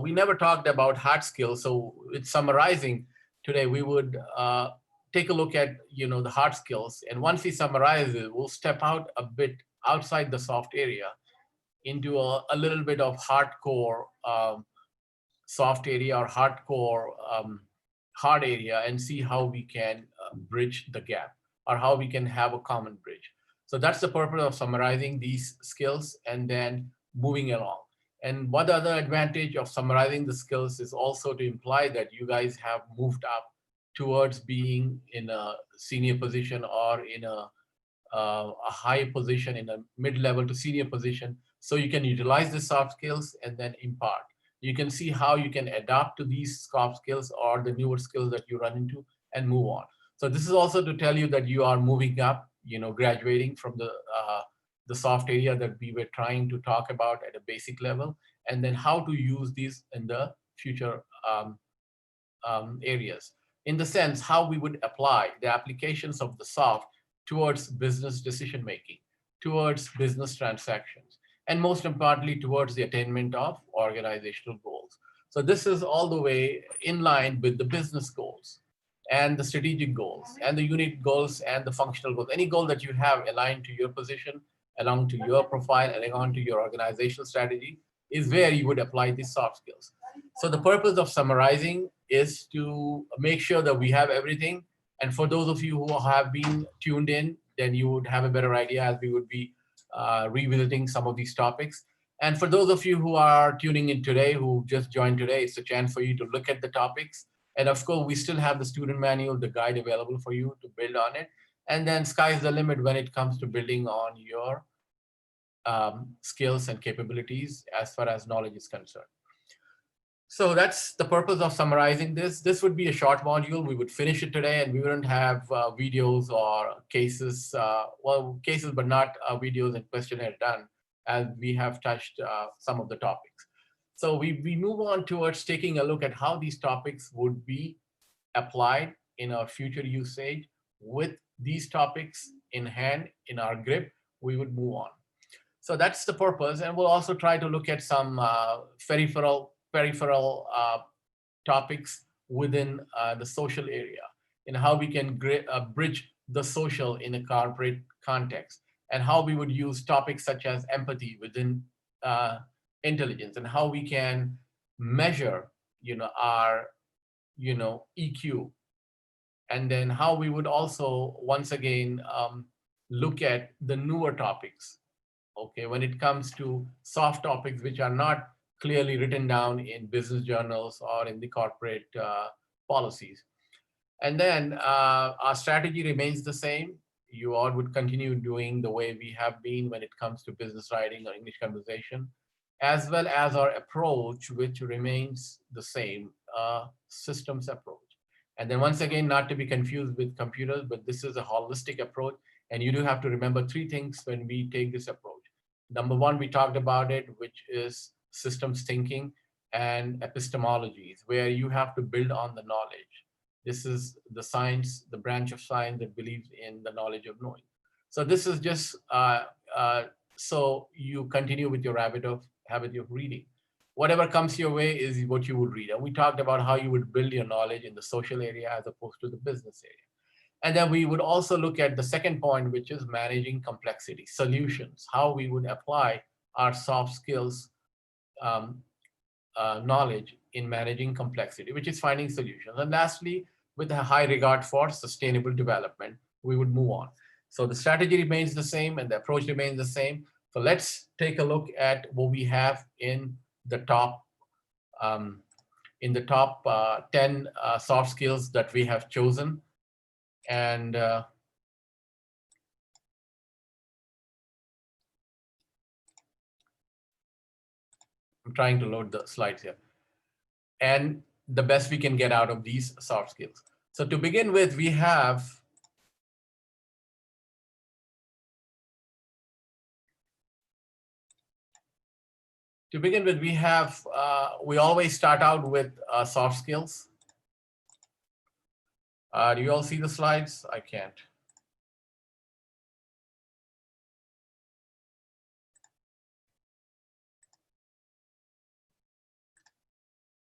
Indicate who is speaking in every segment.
Speaker 1: we never talked about hard skills. So it's summarizing today. We would take a look at the hard skills, and once we summarize it, we'll step out a bit outside the soft area into a little bit of hardcore soft area or hardcore hard area, and see how we can bridge the gap, or how we can have a common bridge. So that's the purpose of summarizing these skills and then moving along. And what other advantage of summarizing the skills is also to imply that you guys have moved up towards being in a senior position, or in a high position, in a mid-level to senior position. So you can utilize the soft skills and then impart. You can see how you can adapt to these soft skills or the newer skills that you run into, and move on. So this is also to tell you that you are moving up, graduating from the soft area that we were trying to talk about at a basic level, and then how to use these in the future areas. In the sense, how we would apply the applications of the soft towards business decision making, towards business transactions, and most importantly, towards the attainment of organizational goals. So this is all the way in line with the business goals and the strategic goals and the unit goals and the functional goals. Any goal that you have aligned to your position, along to your profile, and along to your organizational strategy, is where you would apply these soft skills. So the purpose of summarizing is to make sure that we have everything. And for those of you who have been tuned in, then you would have a better idea as we would be revisiting some of these topics. And for those of you who are tuning in today, who just joined today, it's a chance for you to look at the topics. And of course, we still have the student manual, the guide available for you to build on it. And then sky's the limit when it comes to building on your skills and capabilities as far as knowledge is concerned. So that's the purpose of summarizing this. This would be a short module. We would finish it today, and we wouldn't have videos or cases, cases, but not videos and questionnaire done, as we have touched some of the topics. So we move on towards taking a look at how these topics would be applied in our future usage. With these topics in hand, in our grip, we would move on. So that's the purpose. And we'll also try to look at some peripheral topics within the social area, and how we can bridge the social in a corporate context, and how we would use topics such as empathy within intelligence, and how we can measure our EQ, and then how we would also once again look at the newer topics, okay, when it comes to soft topics which are not clearly written down in business journals or in the corporate policies. And then our strategy remains the same. You all would continue doing the way we have been when it comes to business writing or English conversation, as well as our approach, which remains the same, systems approach. And then once again, not to be confused with computers, but this is a holistic approach. And you do have to remember three things when we take this approach. Number one, we talked about it, which is systems thinking and epistemologies, where you have to build on the knowledge. This is the science, the branch of science that believes in the knowledge of knowing. So this is just so you continue with your habit of reading. Whatever comes your way is what you would read. And we talked about how you would build your knowledge in the social area as opposed to the business area. And then we would also look at the second point, which is managing complexity, solutions, how we would apply our soft skills knowledge in managing complexity, which is finding solutions. And lastly, with a high regard for sustainable development, we would move on. So the strategy remains the same and the approach remains the same. So let's take a look at what we have in the top 10 soft skills that we have chosen. And I'm trying to load the slides here. And the best we can get out of these soft skills. So to begin with, we have we always start out with soft skills. Do you all see the slides? I can't.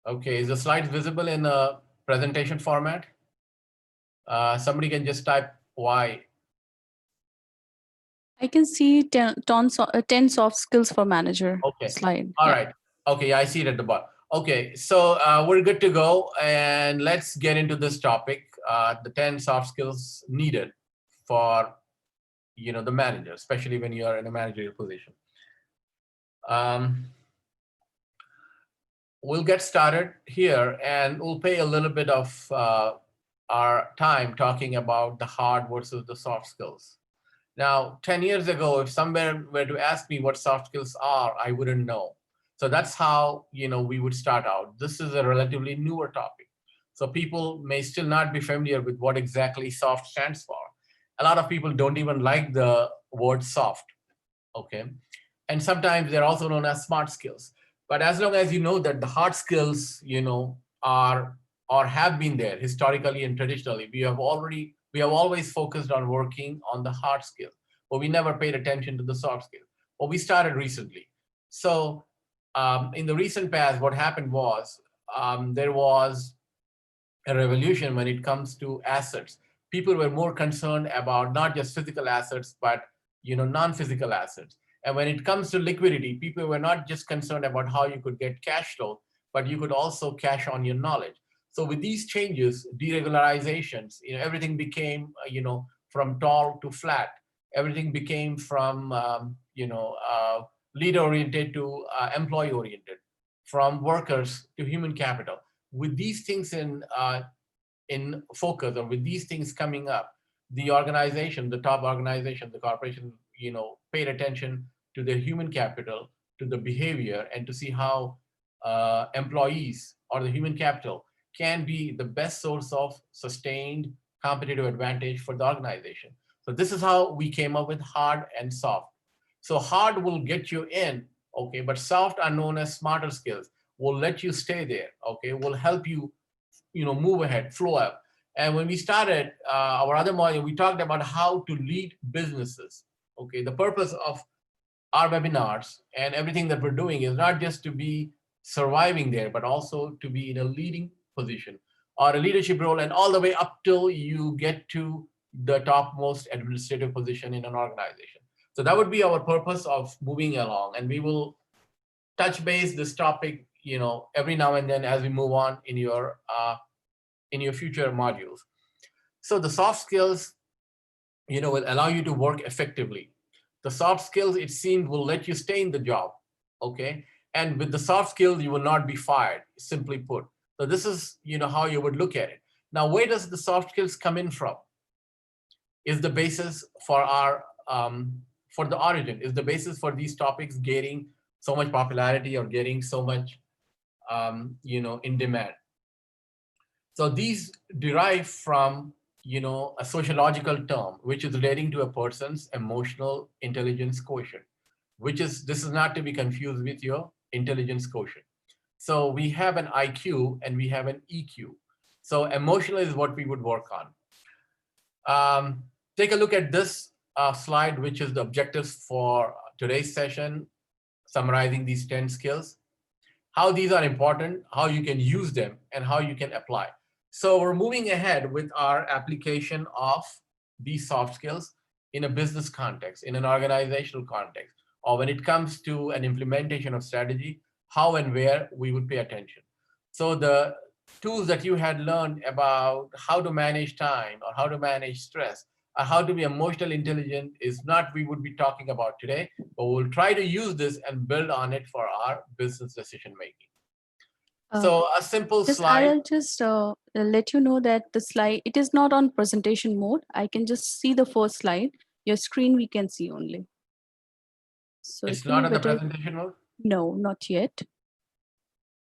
Speaker 1: Okay, is the slides visible in a presentation format? Somebody can just type Y.
Speaker 2: I can see 10 soft skills for manager
Speaker 1: Okay,
Speaker 2: slide.
Speaker 1: all
Speaker 2: Yeah.
Speaker 1: right. Okay, yeah, I see it at the bottom. Okay, so we're good to go, and let's get into this topic, the 10 soft skills needed for the manager, especially when you are in a managerial position. Um, we'll get started here, and we'll pay a little bit of our time talking about the hard versus the soft skills. Now, 10 years ago, if somebody were to ask me what soft skills are, I wouldn't know. So that's how we would start out. This is a relatively newer topic. So people may still not be familiar with what exactly soft stands for. A lot of people don't even like the word soft, okay? And sometimes they're also known as smart skills. But as long as you know that the hard skills, are or have been there historically and traditionally, we have always focused on working on the hard skills, but we never paid attention to the soft skills. Well, we started recently. So in the recent past, what happened was there was a revolution when it comes to assets. People were more concerned about not just physical assets, but non-physical assets. And when it comes to liquidity, people were not just concerned about how you could get cash flow, but you could also cash on your knowledge. So with these changes, deregularizations, everything became, from tall to flat. Everything became from, leader-oriented to employee-oriented, from workers to human capital. With these things in focus, or with these things coming up, the organization, the top organization, the corporation, paid attention to their human capital, to the behavior, and to see how employees or the human capital can be the best source of sustained competitive advantage for the organization. So this is how we came up with hard and soft. So hard will get you in, okay, but soft are known as smarter skills, will let you stay there, okay, will help you move ahead, flow up. And when we started our other module, we talked about how to lead businesses. Okay, the purpose of our webinars and everything that we're doing is not just to be surviving there, but also to be in a leading position or a leadership role, and all the way up till you get to the topmost administrative position in an organization. So that would be our purpose of moving along, and we will touch base this topic, every now and then as we move on in your future modules. So the soft skills, will allow you to work effectively. The soft skills, it seems, will let you stay in the job, okay? And with the soft skills, you will not be fired, simply put. So this is, how you would look at it. Now, where does the soft skills come in from? Is the basis for for the origin, is the basis for these topics getting so much popularity or getting so much, in demand. So these derive from, a sociological term, which is relating to a person's emotional intelligence quotient, this is not to be confused with your intelligence quotient. So we have an IQ and we have an EQ. So emotional is what we would work on. Take a look at this slide, which is the objectives for today's session, summarizing these 10 skills, how these are important, how you can use them, and how you can apply. So we're moving ahead with our application of these soft skills in a business context, in an organizational context, or when it comes to an implementation of strategy, how and where we would pay attention. So the tools that you had learned about how to manage time or how to manage stress or how to be emotional intelligent is not we would be talking about today, but we'll try to use this and build on it for our business decision making. So a simple
Speaker 2: Just
Speaker 1: slide.
Speaker 2: I'll just let you know that the slide, it is not on presentation mode. I can just see the first slide. Your screen we can see only. So
Speaker 1: It's
Speaker 2: it will
Speaker 1: not
Speaker 2: be
Speaker 1: on the
Speaker 2: better.
Speaker 1: presentation mode?
Speaker 2: No, not yet.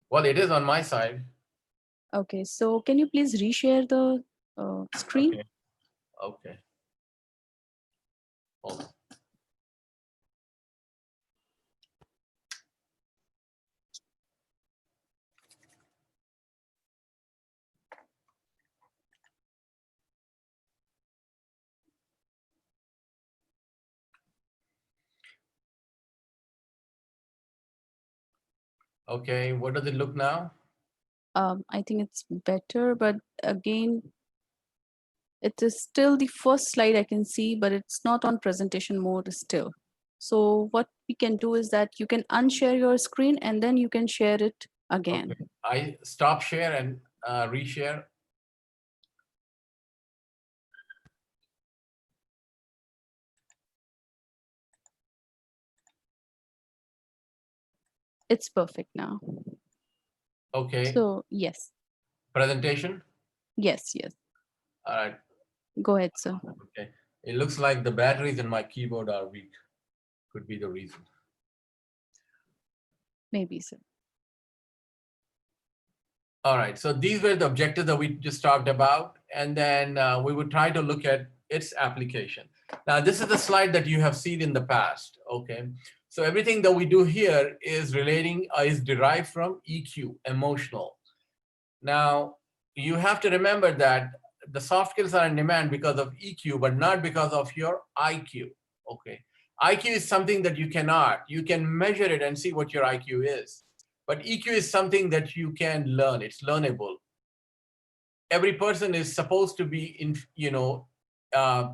Speaker 1: Well, it is on my side.
Speaker 2: Okay, so can you please reshare the screen?
Speaker 1: Okay. Okay. Hold on. Okay, what does it look now?
Speaker 2: I think it's better, but again, it is still the first slide I can see, but it's not on presentation mode still. So what we can do is that you can unshare your screen and then you can share it again.
Speaker 1: Okay. I stop share and reshare.
Speaker 2: It's perfect now.
Speaker 1: Okay.
Speaker 2: So yes,
Speaker 1: Presentation.
Speaker 2: yes.
Speaker 1: All right.
Speaker 2: Go ahead, sir.
Speaker 1: Okay. It looks like the batteries in my keyboard are weak. Could be the reason.
Speaker 2: Maybe, sir.
Speaker 1: All right. So these were the objectives that we just talked about. And then we would try to look at its application. Now, this is the slide that you have seen in the past. Okay. So everything that we do here is is derived from EQ, emotional. Now, you have to remember that the soft skills are in demand because of EQ, but not because of your IQ. Okay. IQ is something that you can measure it and see what your IQ is. But EQ is something that you can learn. It's learnable. Every person is supposed to be uh,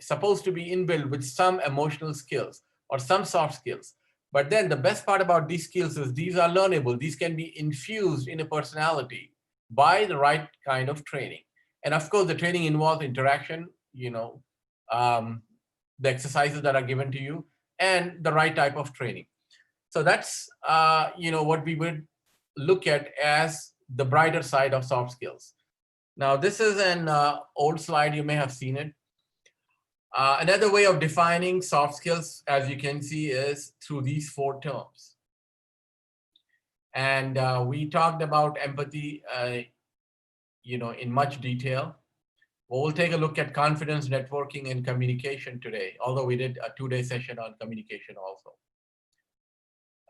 Speaker 1: supposed to be inbuilt with some emotional skills or some soft skills. But then the best part about these skills is these are learnable. These can be infused in a personality by the right kind of training. And of course, the training involves interaction, um, the exercises that are given to you, and the right type of training. So that's what we would look at as the brighter side of soft skills. Now, this is an old slide. You may have seen it. Another way of defining soft skills, as you can see, is through these 4 terms. And we talked about empathy, in much detail. We'll take a look at confidence, networking, and communication today, although we did a 2-day session on communication also.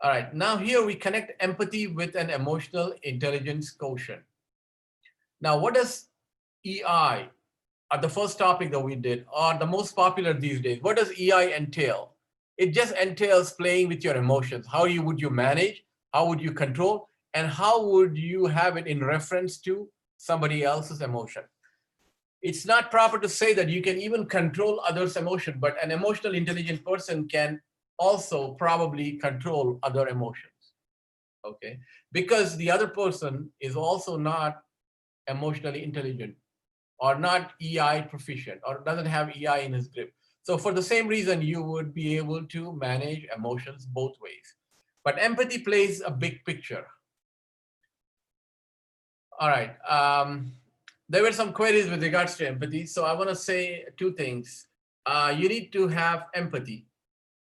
Speaker 1: All right, now here we connect empathy with an emotional intelligence quotient. Now, what does EI, the first topic that we did, or the most popular these days, what does EI entail? It just entails playing with your emotions. How would you manage? How would you control? And how would you have it in reference to somebody else's emotion? It's not proper to say that you can even control others' emotion, but an emotional intelligent person can also probably control other emotions, okay? Because the other person is also not emotionally intelligent or not EI proficient or doesn't have EI in his grip. So for the same reason, you would be able to manage emotions both ways. But empathy plays a big picture. All right. There were some queries with regards to empathy. So I want to say 2 things. You need to have empathy,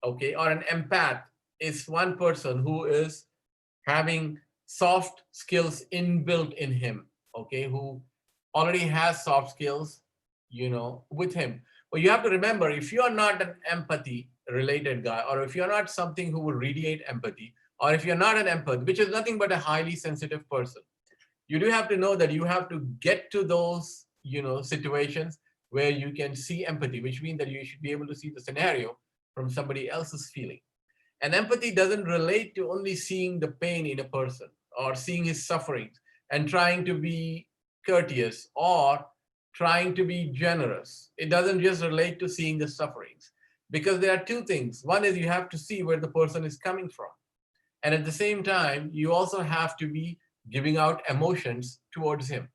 Speaker 1: okay? Or an empath is one person who is having soft skills inbuilt in him, okay? Who already has soft skills, with him. But you have to remember, if you're not an empathy related guy, or if you're not something who will radiate empathy, or if you're not an empath, which is nothing but a highly sensitive person, you do have to know that you have to get to those, situations where you can see empathy, which means that you should be able to see the scenario from somebody else's feeling. And empathy doesn't relate to only seeing the pain in a person or seeing his sufferings and trying to be courteous or trying to be generous. It doesn't just relate to seeing the sufferings, because there are 2 things. One is you have to see where the person is coming from. And at the same time, you also have to be giving out emotions towards him.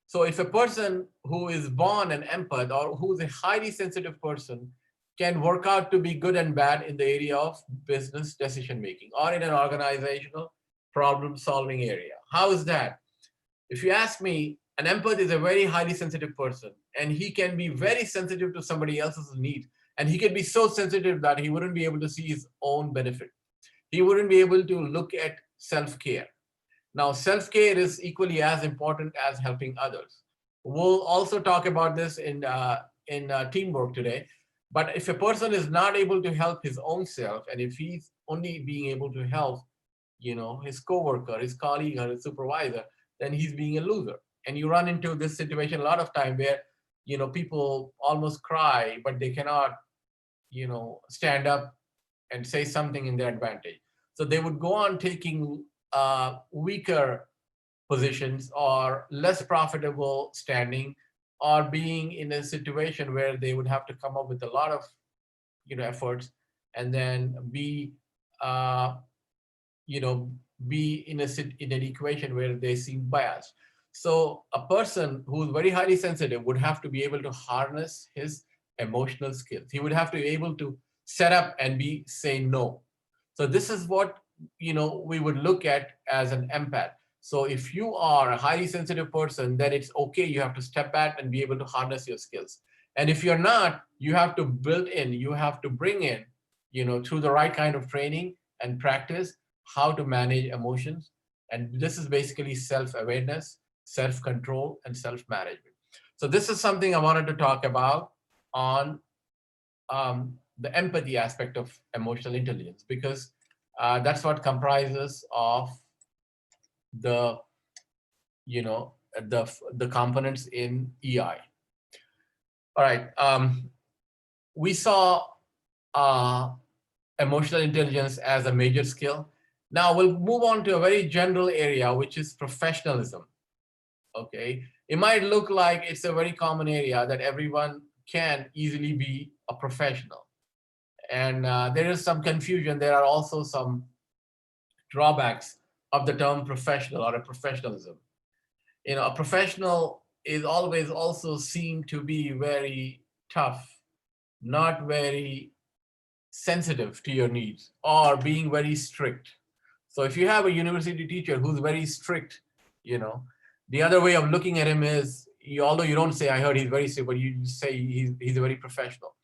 Speaker 1: So if a person who is born an empath or who's a highly sensitive person can work out to be good and bad in the area of business decision making or in an organizational problem solving area. How is that? If you ask me, an empath is a very highly sensitive person, and he can be very sensitive to somebody else's needs. And he can be so sensitive that he wouldn't be able to see his own benefit. He wouldn't be able to look at self-care. Now, self-care is equally as important as helping others. We'll also talk about this in teamwork today. But if a person is not able to help his own self, and if he's only being able to help, his coworker, his colleague, or his supervisor, then he's being a loser. And you run into this situation a lot of time where, people almost cry, but they cannot, stand up and say something in their advantage. So they would go on taking weaker positions or less profitable standing, or being in a situation where they would have to come up with a lot of efforts, and then be uh, you know be in an equation where they seem biased. So a person who's very highly sensitive would have to be able to harness his emotional skills. He would have to be able to set up and be say no. So this is what we would look at as an empath. So if you are a highly sensitive person, then it's okay, you have to step back and be able to harness your skills. And if you're not, you have to you have to bring in, through the right kind of training and practice, how to manage emotions. And this is basically self-awareness, self-control, and self-management. So this is something I wanted to talk about on the empathy aspect of emotional intelligence, because that's what comprises of the the components in EI. All right, we saw uh, emotional intelligence as a major skill. Now we'll move on to a very general area, which is professionalism. Okay, it might look like it's a very common area that everyone can easily be a professional, and there is some confusion. There are also some drawbacks of the term professional or a professionalism. A professional is always also seen to be very tough, not very sensitive to your needs, or being very strict. So if you have a university teacher who's very strict, you know, the other way of looking at him is, although you don't say, I heard he's very strict, but you say he's a very professional.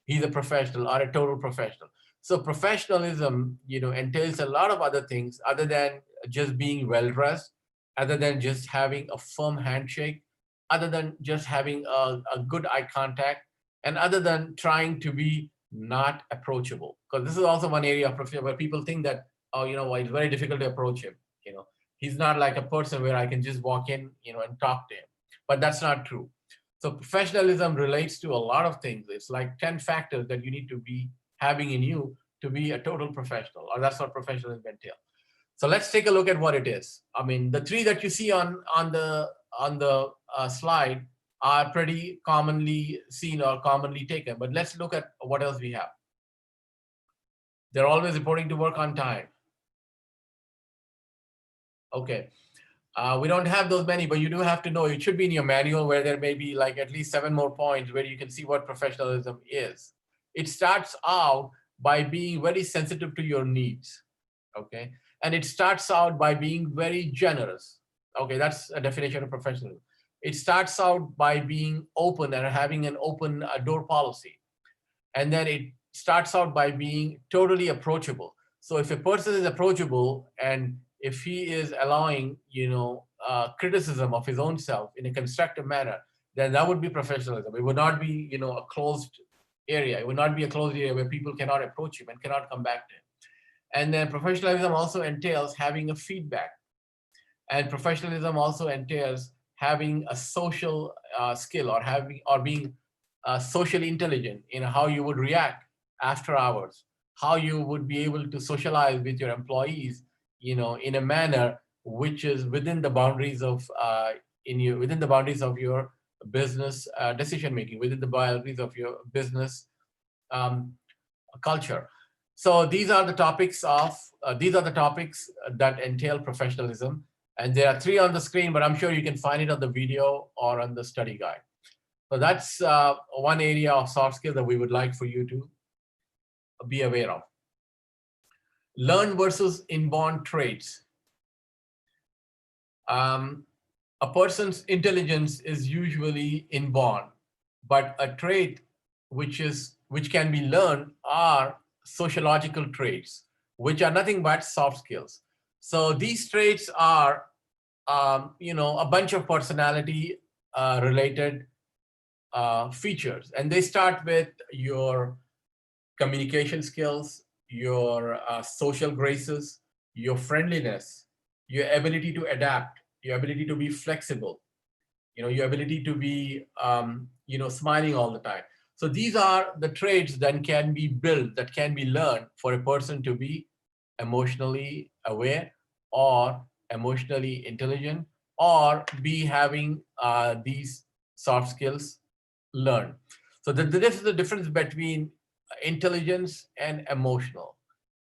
Speaker 1: He's a professional or a total professional. So professionalism, entails a lot of other things other than just being well dressed, other than just having a firm handshake, other than just having a good eye contact, and other than trying to be not approachable. Because this is also one area of profession where people think that, oh, it's very difficult to approach him. He's not like a person where I can just walk in, and talk to him. But that's not true. So professionalism relates to a lot of things. It's like 10 factors that you need to be having in you to be a total professional, or that's what professionalism entails. So let's take a look at what it is. I mean, the three that you see on the slide are pretty commonly seen or commonly taken, but let's look at what else we have. They're always reporting to work on time. Okay. We don't have those many, but you do have to know, it should be in your manual where there may be like at least 7 more points where you can see what professionalism is. It starts out by being very sensitive to your needs, okay? And it starts out by being very generous. Okay, that's a definition of professionalism. It starts out by being open and having an open door policy. And then it starts out by being totally approachable. So if a person is approachable, and if he is allowing, criticism of his own self in a constructive manner, then that would be professionalism. It would not be, a closed area. It would not be a closed area where people cannot approach him and cannot come back to him. And then professionalism also entails having a feedback. And professionalism also entails having a social skill, or being socially intelligent in how you would react after hours, how you would be able to socialize with your employees, in a manner which is within the boundaries of within the boundaries of your business decision making, within the boundaries of your business um, culture. So these are the topics that entail professionalism, and there are 3 on the screen, but I'm sure you can find it on the video or on the study guide. So that's one area of soft skills that we would like for you to be aware of. Learn versus inborn traits. A person's intelligence is usually inborn, but a trait which can be learned are sociological traits, which are nothing but soft skills. So these traits are, a bunch of personality related features, and they start with your communication skills, your social graces, your friendliness, your ability to adapt, your ability to be flexible, your ability to be, smiling all the time. So these are the traits that can be built, that can be learned for a person to be emotionally aware or emotionally intelligent, or B, having these soft skills learned. So this is the difference between intelligence and emotional,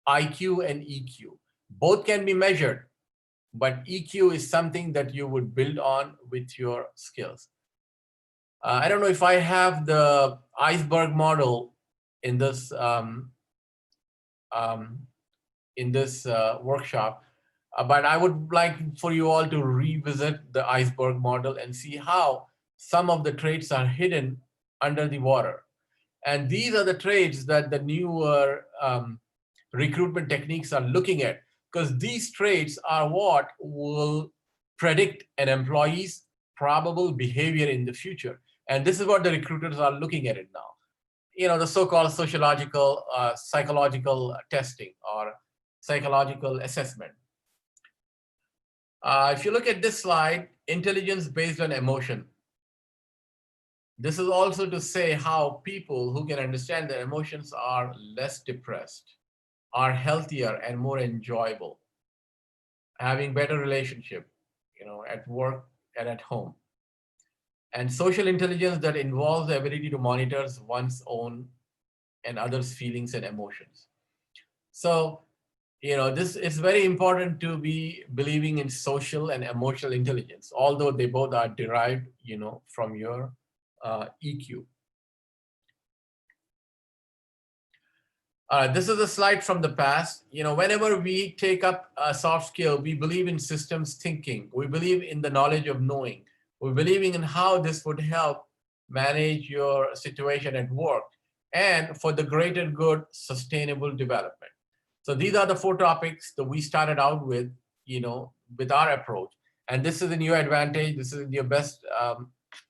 Speaker 1: IQ and EQ. Both can be measured, but EQ is something that you would build on with your skills. I don't know if I have the iceberg model in this um, workshop, but I would like for you all to revisit the iceberg model and see how some of the traits are hidden under the water. And these are the traits that the newer recruitment techniques are looking at, because these traits are what will predict an employee's probable behavior in the future. And this is what the recruiters are looking at it now. The so-called sociological, psychological testing or psychological assessment. If you look at this slide, intelligence based on emotion. This is also to say how people who can understand their emotions are less depressed, are healthier and more enjoyable, having better relationship, at work and at home. And social intelligence that involves the ability to monitor one's own and others' feelings and emotions. So, this is very important to be believing in social and emotional intelligence, although they both are derived, from your EQ. This is a slide from the past. Whenever we take up a soft skill, we believe in systems thinking. We believe in the knowledge of knowing. We're believing in how this would help manage your situation at work and for the greater good, sustainable development. So these are the four topics that we started out with, with our approach. And this is in your advantage. This is in your best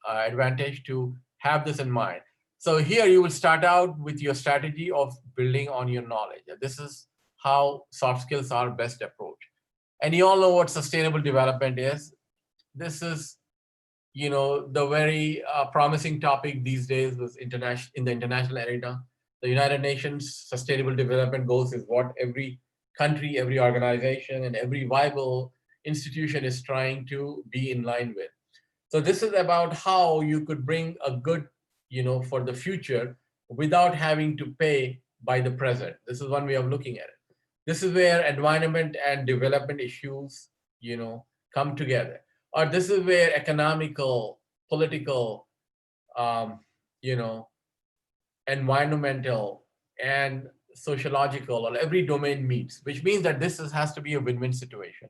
Speaker 1: advantage to have this in mind. So here you will start out with your strategy of building on your knowledge. This is how soft skills are best approached. And you all know what sustainable development is. This is, the very promising topic these days was in the international arena. The United Nations Sustainable Development Goals is what every country, every organization, and every viable institution is trying to be in line with. So this is about how you could bring a good, for the future without having to pay by the present. This is one way of looking at it. This is where environment and development issues, come together. Or this is where economical, political, um, you know, environmental, and sociological, or every domain meets, which means that has to be a win-win situation.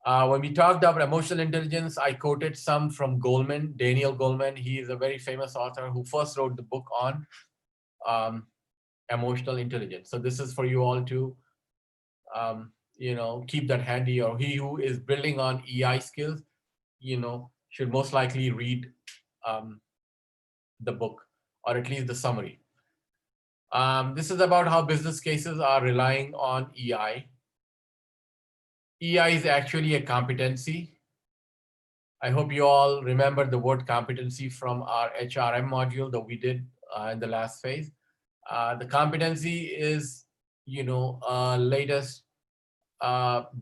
Speaker 1: When we talked about emotional intelligence, I quoted some from Goleman, Daniel Goleman. He is a very famous author who first wrote the book on emotional intelligence. So this is for you all to, keep that handy, or he who is building on EI skills, should most likely read the book, or at least the summary. This is about how business cases are relying on EI. EI is actually a competency. I hope you all remember the word competency from our HRM module that we did in the last phase. The competency is, a latest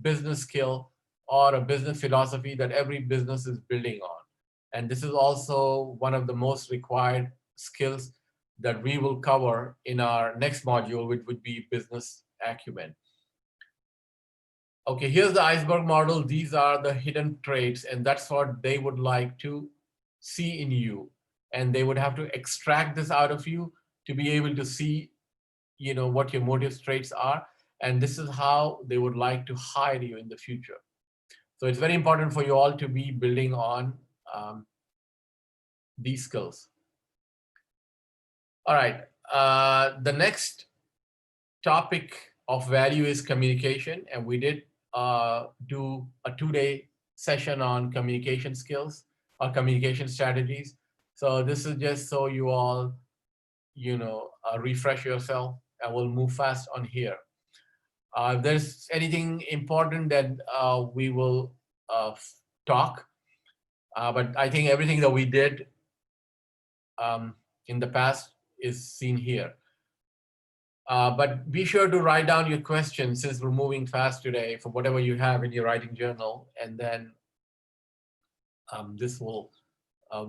Speaker 1: business skill or a business philosophy that every business is building on. And this is also one of the most required skills that we will cover in our next module, which would be business acumen. Okay, here's the iceberg model. These are the hidden traits, and that's what they would like to see in you. And they would have to extract this out of you to be able to see, what your motive traits are. And this is how they would like to hire you in the future. So it's very important for you all to be building on these skills. All right, the next topic of value is communication, and we did do a 2-day session on communication skills or communication strategies. So this is just so you all, refresh yourself, and we'll move fast on here. If there's anything important that we will talk, but I think everything that we did in the past is seen here. But be sure to write down your questions since we're moving fast today for whatever you have in your writing journal. And then this will,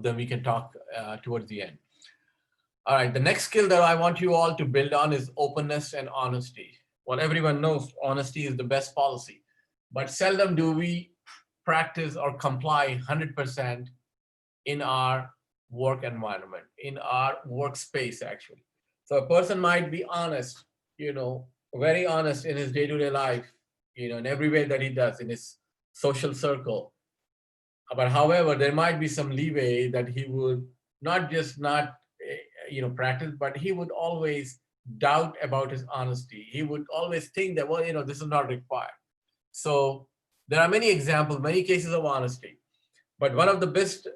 Speaker 1: then we can talk towards the end. All right, the next skill that I want you all to build on is openness and honesty. Well, everyone knows honesty is the best policy, but seldom do we practice or comply 100% in our work environment, in our workspace, actually. So a person might be honest, very honest in his day-to-day life, in every way that he does in his social circle. But however, there might be some leeway that he would not just not, practice, but he would always doubt about his honesty. He would always think that, well, this is not required. So there are many examples, many cases of honesty. But one of the best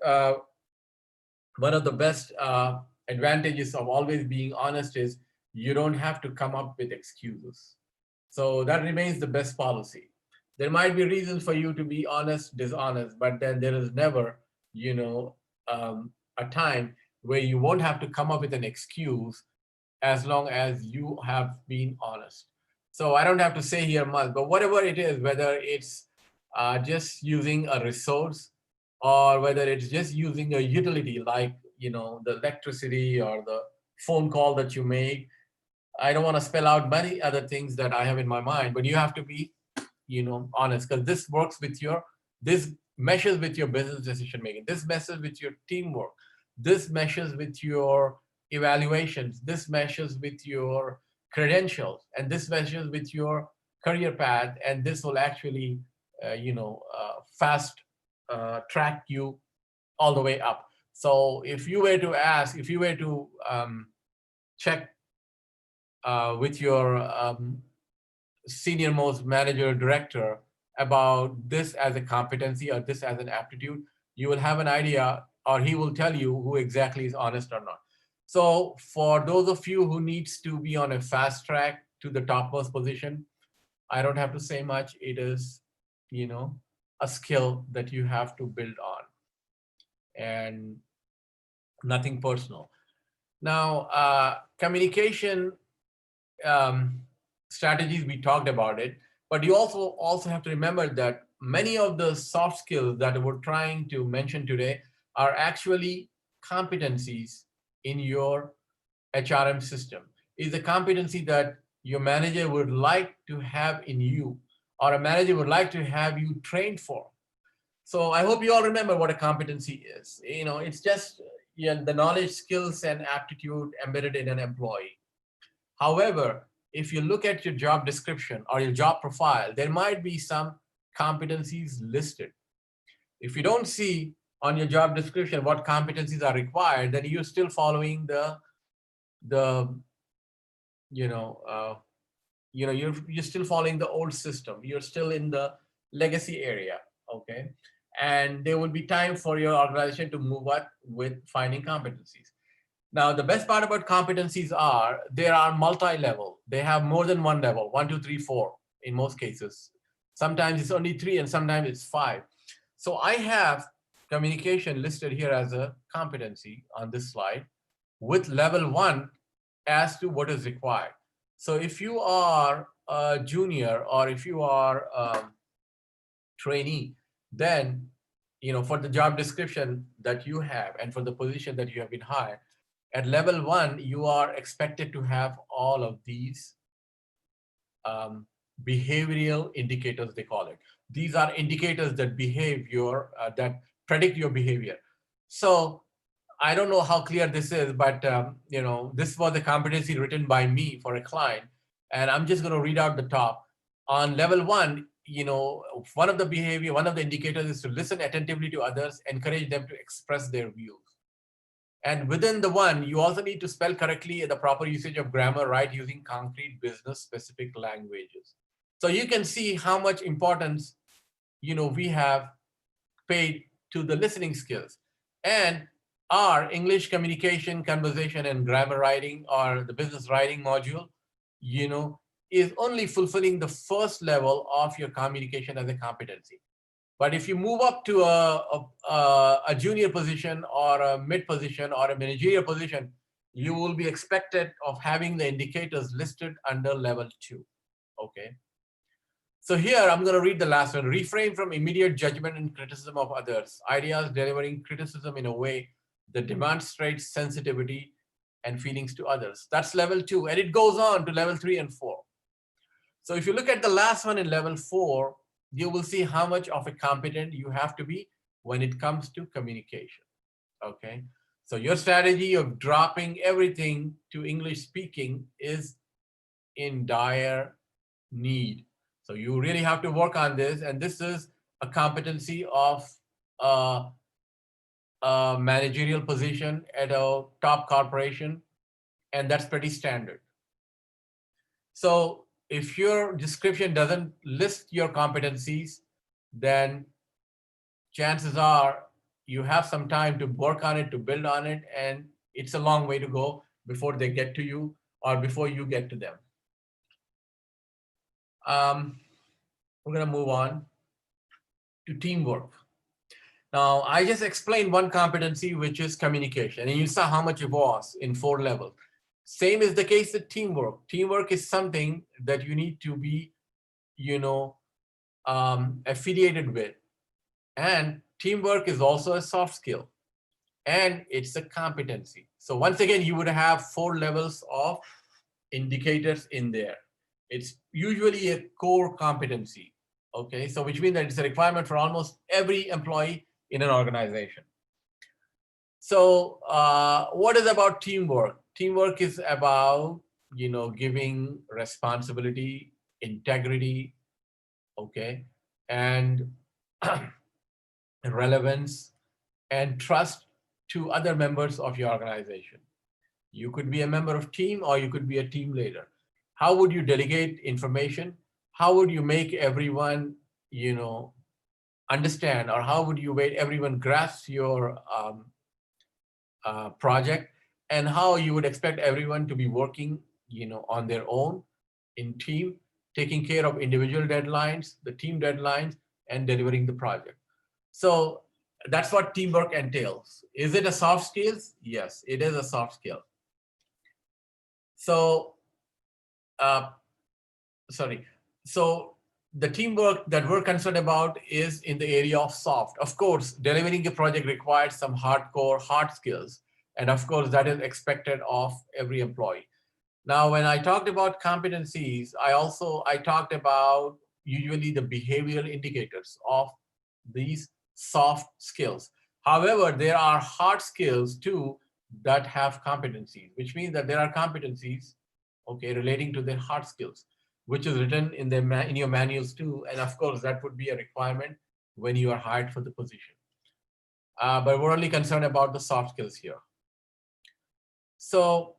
Speaker 1: advantages of always being honest is you don't have to come up with excuses. So that remains the best policy. There might be reasons for you to be honest, dishonest, but then there is never, a time where you won't have to come up with an excuse as long as you have been honest. So I don't have to say here much, but whatever it is, whether it's just using a resource or whether it's just using a utility like, the electricity or the phone call that you make. I don't want to spell out many other things that I have in my mind, but you have to be, honest, because this meshes with your business decision making. This meshes with your teamwork. This meshes with your evaluations. This meshes with your credentials, and this meshes with your career path. And this will actually, fast track you all the way up. So if you were to check with your senior most manager director about this as a competency or this as an aptitude, you will have an idea, or he will tell you who exactly is honest or not. So for those of you who needs to be on a fast track to the topmost position, I don't have to say much. It is, a skill that you have to build on, and nothing personal. Now, communication strategies, we talked about it, but you also have to remember that many of the soft skills that we're trying to mention today are actually competencies in your HRM system. Is a competency that your manager would like to have in you, or a manager would like to have you trained for. So I hope you all remember what a competency is. It's just the knowledge, skills, and aptitude embedded in an employee. However, if you look at your job description or your job profile, there might be some competencies listed. If you don't see on your job description what competencies are required, then you're still following the you're still following the old system. You're still in the legacy area, okay? And there will be time for your organization to move up with finding competencies. Now, the best part about competencies are they are multi-level. They have more than one level, 1, 2, 3, 4 in most cases. Sometimes it's only 3 and sometimes it's 5. So I have communication listed here as a competency on this slide with level 1 as to what is required. So if you are a junior or if you are a trainee, then for the job description that you have and for the position that you have been hired, at level 1, you are expected to have all of these behavioral indicators, they call it. These are indicators that that predict your behavior. So I don't know how clear this is, but this was a competency written by me for a client, and I'm just going to read out the top. On level 1, one of the indicators is to listen attentively to others, encourage them to express their views. And within the 1, you also need to spell correctly the proper usage of grammar, right, using concrete business-specific languages. So you can see how much importance, we have paid to the listening skills. And our English communication, conversation, and grammar writing, or the business writing module, is only fulfilling the first level of your communication as a competency. But if you move up to a junior position or a mid position or a managerial position, you will be expected of having the indicators listed under level 2. Okay. So here I'm going to read the last one. Refrain from immediate judgment and criticism of others. Ideas delivering criticism in a way that demonstrates sensitivity and feelings to others. That's level 2. And it goes on to level 3 and 4. So if you look at the last one in level 4, you will see how much of a competent you have to be when it comes to communication. Okay. So your strategy of dropping everything to English speaking is in dire need. So you really have to work on this. And this is a competency of a managerial position at a top corporation. And that's pretty standard. So if your description doesn't list your competencies, then chances are you have some time to work on it, to build on it, and it's a long way to go before they get to you or before you get to them. We're going to move on to teamwork. Now, I just explained one competency, which is communication, and you saw how much it was in 4 levels. Same is the case with teamwork. Teamwork is something that you need to be, affiliated with. And teamwork is also a soft skill, and it's a competency. So once again, you would have 4 levels of indicators in there. It's usually a core competency. Okay, so which means that it's a requirement for almost every employee in an organization. So what is about teamwork? Teamwork is about, giving responsibility, integrity, okay, and relevance and trust to other members of your organization. You could be a member of team or you could be a team leader. How would you delegate information? How would you make everyone, understand, or how would you make everyone grasp your project, and how you would expect everyone to be working, on their own in team, taking care of individual deadlines, the team deadlines, and delivering the project. So that's what teamwork entails. Is it a soft skill? Yes, it is a soft skill. So, So the teamwork that we're concerned about is in the area of soft. Of course, delivering a project requires some hardcore hard skills. And of course, that is expected of every employee. Now, when I talked about competencies, I talked about usually the behavioral indicators of these soft skills. However, there are hard skills too that have competencies, which means that there are competencies, okay, relating to their hard skills, which is written in in your manuals too. And of course, that would be a requirement when you are hired for the position. But we're only concerned about the soft skills here. So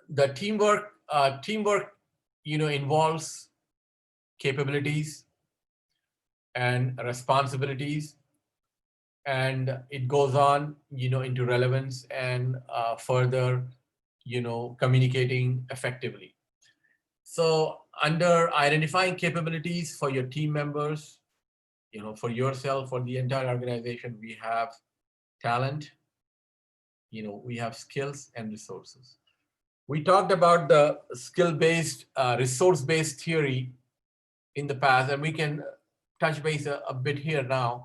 Speaker 1: the teamwork, involves capabilities and responsibilities, and it goes on, into relevance and further, communicating effectively. So under identifying capabilities for your team members, for yourself, for the entire organization, we have talent, we have skills and resources. We talked about the skill-based, resource-based theory in the past, and we can touch base a bit here now.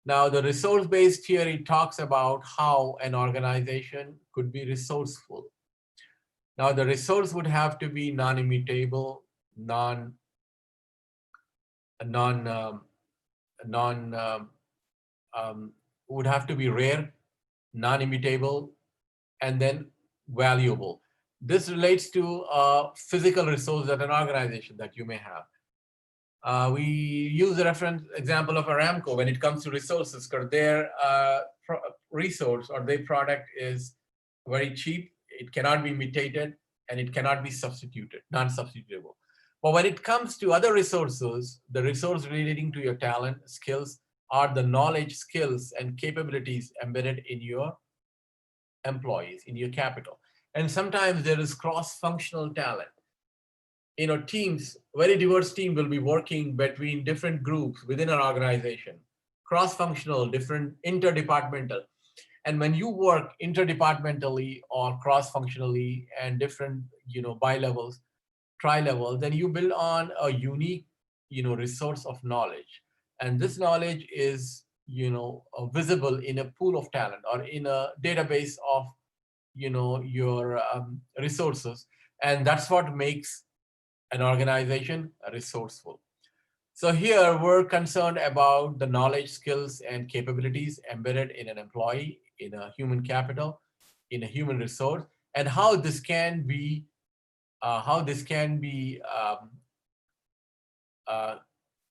Speaker 1: Now, the resource-based theory talks about how an organization could be resourceful. Now, the resource would have to be non-immutable, would have to be rare, non-immutable, and then valuable. This relates to a physical resource at an organization that you may have. We use the reference example of Aramco when it comes to resources, because their resource or their product is very cheap. It cannot be imitated and it cannot be substituted, non-substitutable. But when it comes to other resources, the resource relating to your talent, skills, are the knowledge, skills, and capabilities embedded in your employees, in your capital. And sometimes there is cross-functional talent. Teams, very diverse team will be working between different groups within an organization, cross-functional, different interdepartmental. And when you work interdepartmentally or cross-functionally and different, bi-levels, tri-level, then you build on a unique, resource of knowledge. And this knowledge is, visible in a pool of talent or in a database of, your resources. And that's what makes an organization resourceful. So here we're concerned about the knowledge, skills, and capabilities embedded in an employee, in a human capital, in a human resource, and how this can be uh,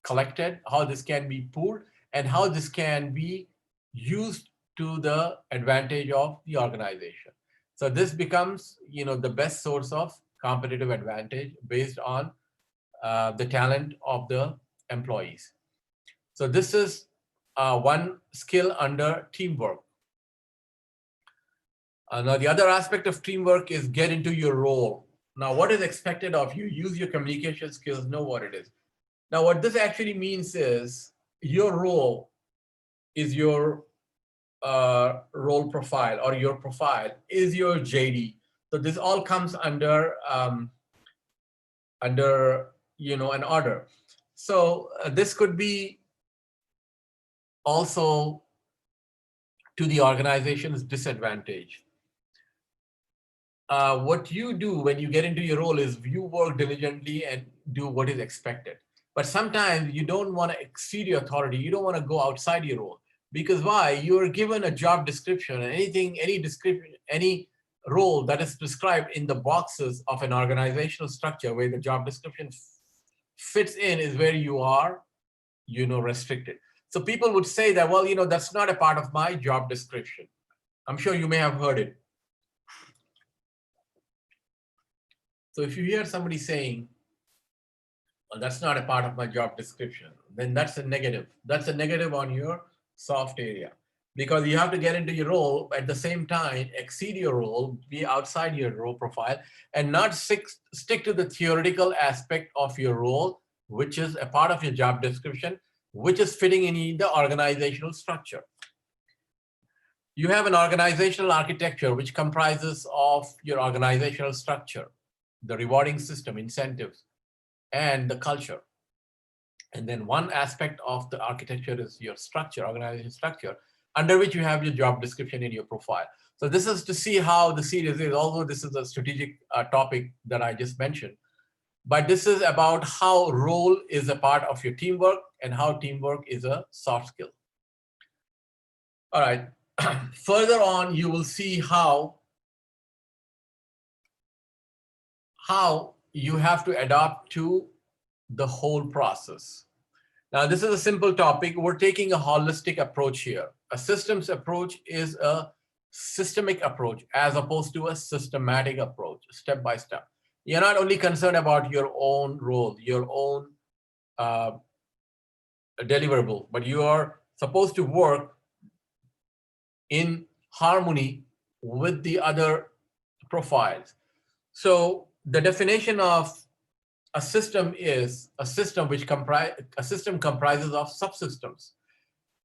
Speaker 1: collected, how this can be pooled, and how this can be used to the advantage of the organization. So this becomes, the best source of competitive advantage based on the talent of the employees. So this is one skill under teamwork. Now, the other aspect of teamwork is get into your role. Now, what is expected of you? Use your communication skills, know what it is. Now, what this actually means is your role is your role profile, or your profile is your JD. So this all comes under an order. So this could be also to the organization's disadvantage. What you do when you get into your role is you work diligently and do what is expected. But sometimes you don't want to exceed your authority. You don't want to go outside your role. Because why? You're given a job description, and any description, any role that is prescribed in the boxes of an organizational structure where the job description fits in is where you are, restricted. So people would say that, well, that's not a part of my job description. I'm sure you may have heard it. So if you hear somebody saying, well, that's not a part of my job description, then that's a negative. That's a negative on your soft area, because you have to get into your role, at the same time, exceed your role, be outside your role profile, and not stick to the theoretical aspect of your role, which is a part of your job description, which is fitting in the organizational structure. You have an organizational architecture which comprises of your organizational structure, the rewarding system, incentives, and the culture. And then one aspect of the architecture is your structure, organization structure, under which you have your job description in your profile. So this is to see how the series is, although this is a strategic topic that I just mentioned, but this is about how role is a part of your teamwork and how teamwork is a soft skill. All right. Further on, you will see how you have to adapt to the whole process. Now, this is a simple topic. We're taking a holistic approach here. A systems approach is a systemic approach as opposed to a systematic approach, step by step. You're not only concerned about your own role, your own deliverable, but you are supposed to work in harmony with the other profiles. So the definition of a system is a system comprises of subsystems,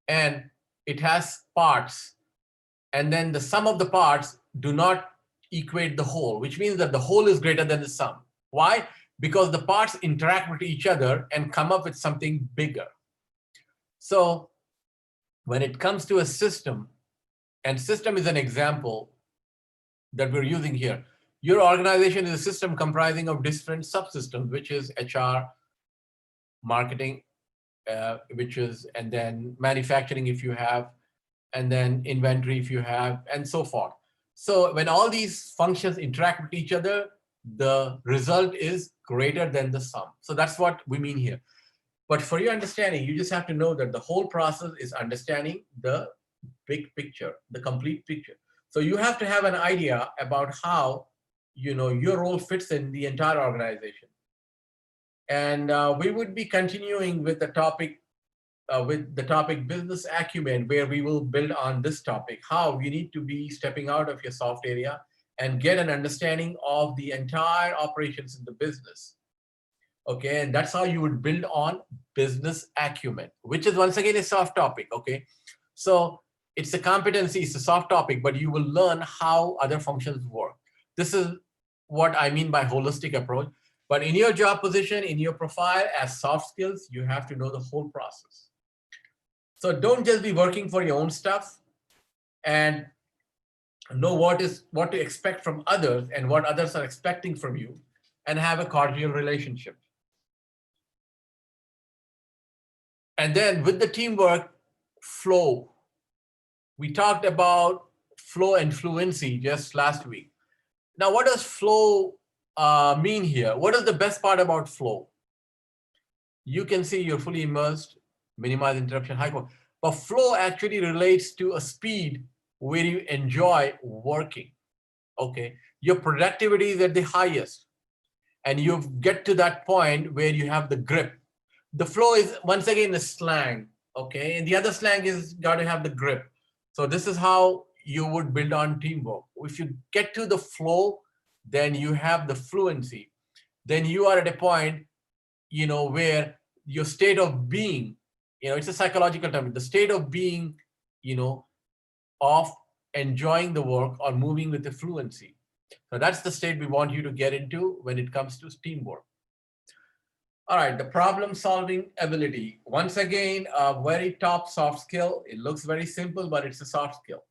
Speaker 1: and it has parts, and then the sum of the parts do not equate the whole, which means that the whole is greater than the sum. Why? Because the parts interact with each other and come up with something bigger. So when it comes to a system, and system is an example that we're using here, your organization is a system comprising of different subsystems, which is HR, marketing, and then manufacturing if you have, and then inventory if you have, and so forth. So when all these functions interact with each other, the result is greater than the sum. So that's what we mean here. But for your understanding, you just have to know that the whole process is understanding the big picture, the complete picture. So you have to have an idea about how your role fits in the entire organization. And we would be continuing with the topic business acumen, where we will build on this topic, how you need to be stepping out of your soft area and get an understanding of the entire operations in the business. Okay, and that's how you would build on business acumen, which is once again a soft topic. Okay, so it's a competency, it's a soft topic, but you will learn how other functions work. This is what I mean by holistic approach. But in your job position, in your profile as soft skills, you have to know the whole process. So don't just be working for your own stuff, and know what to expect from others and what others are expecting from you, and have a cordial relationship. And then with the teamwork, flow. We talked about flow and fluency just last week. Now, what does flow mean here? What is the best part about flow? You can see you're fully immersed, minimize interruption, high quality. But flow actually relates to a speed where you enjoy working. Okay, your productivity is at the highest, and you get to that point where you have the grip. The flow is once again the slang, okay, and the other slang is got to have the grip. So this is how you would build on teamwork. If you get to the flow, then you have the fluency. Then you are at a point, where your state of being, it's a psychological term, the state of being, of enjoying the work or moving with the fluency. So that's the state we want you to get into when it comes to teamwork. All right, the problem solving ability. Once again, a very top soft skill. It looks very simple, but it's a soft skill.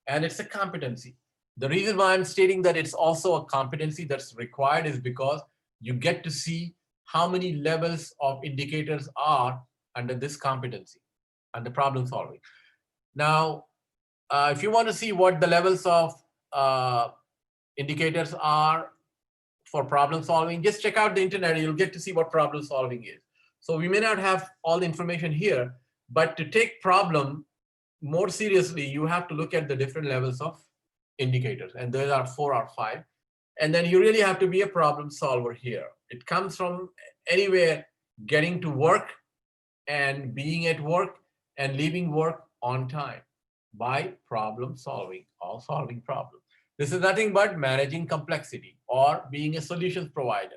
Speaker 1: And it's a competency. The reason why I'm stating that it's also a competency that's required is because you get to see how many levels of indicators are under this competency, under problem solving. Now, if you want to see what the levels of indicators are for problem solving, just check out the internet and you'll get to see what problem solving is. So we may not have all the information here, but to take problem more seriously, you have to look at the different levels of indicators, and there are 4 or 5. And then you really have to be a problem solver here. It comes from anywhere, getting to work and being at work and leaving work on time by problem solving or solving problems. This is nothing but managing complexity or being a solutions provider.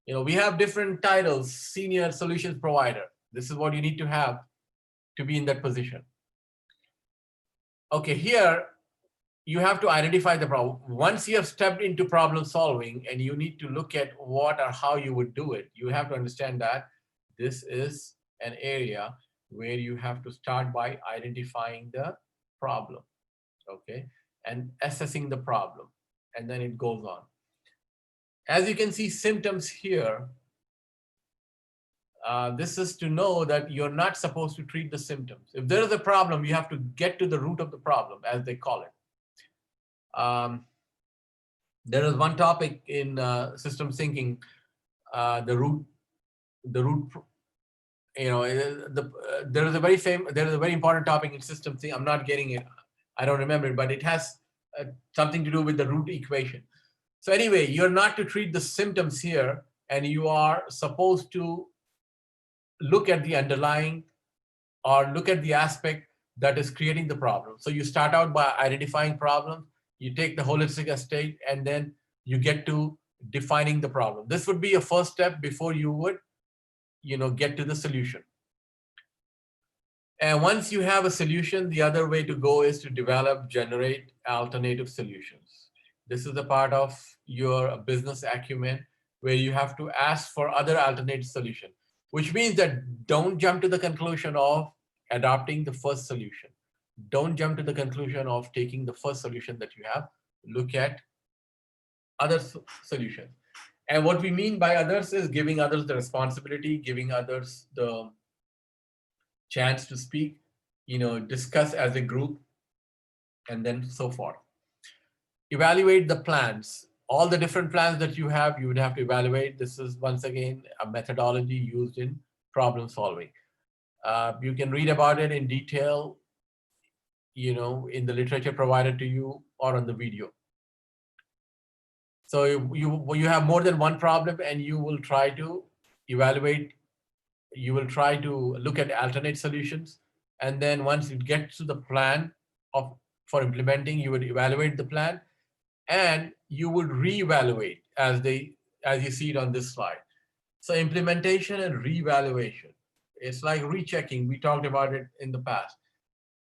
Speaker 1: We have different titles: senior solutions provider. This is what you need to have to be in that position. Okay, here you have to identify the problem. Once you have stepped into problem solving and you need to look at what or how you would do it, you have to understand that this is an area where you have to start by identifying the problem, okay, and assessing the problem, and then it goes on. As you can see, symptoms here, this is to know that you're not supposed to treat the symptoms. If there is a problem, you have to get to the root of the problem, as they call it. There is one topic in systems thinking, the root. There is a very important topic in systems thinking. I'm not getting it. I don't remember it, but it has something to do with the root equation. So anyway, you're not to treat the symptoms here, and you are supposed to look at the underlying or look at the aspect that is creating the problem. So you start out by identifying problems, you take the holistic aspect, and then you get to defining the problem. This would be a first step before you would, get to the solution. And once you have a solution, the other way to go is to generate alternative solutions. This is the part of your business acumen where you have to ask for other alternative solutions, which means that don't jump to the conclusion of adopting the first solution. Don't jump to the conclusion of taking the first solution that you have. Look at other solutions. And what we mean by others is giving others the responsibility, giving others the chance to speak, discuss as a group, and then so forth. Evaluate the plans. All the different plans that you would have to evaluate. This is, once again, a methodology used in problem solving. You can read about it in detail, in the literature provided to you or on the video. So you have more than one problem, and you will try to evaluate. You will try to look at alternate solutions, and then once you get to the plan for implementing, you would evaluate the plan, and you would reevaluate as you see it on this slide. So implementation and reevaluation. It's like rechecking. We talked about it in the past.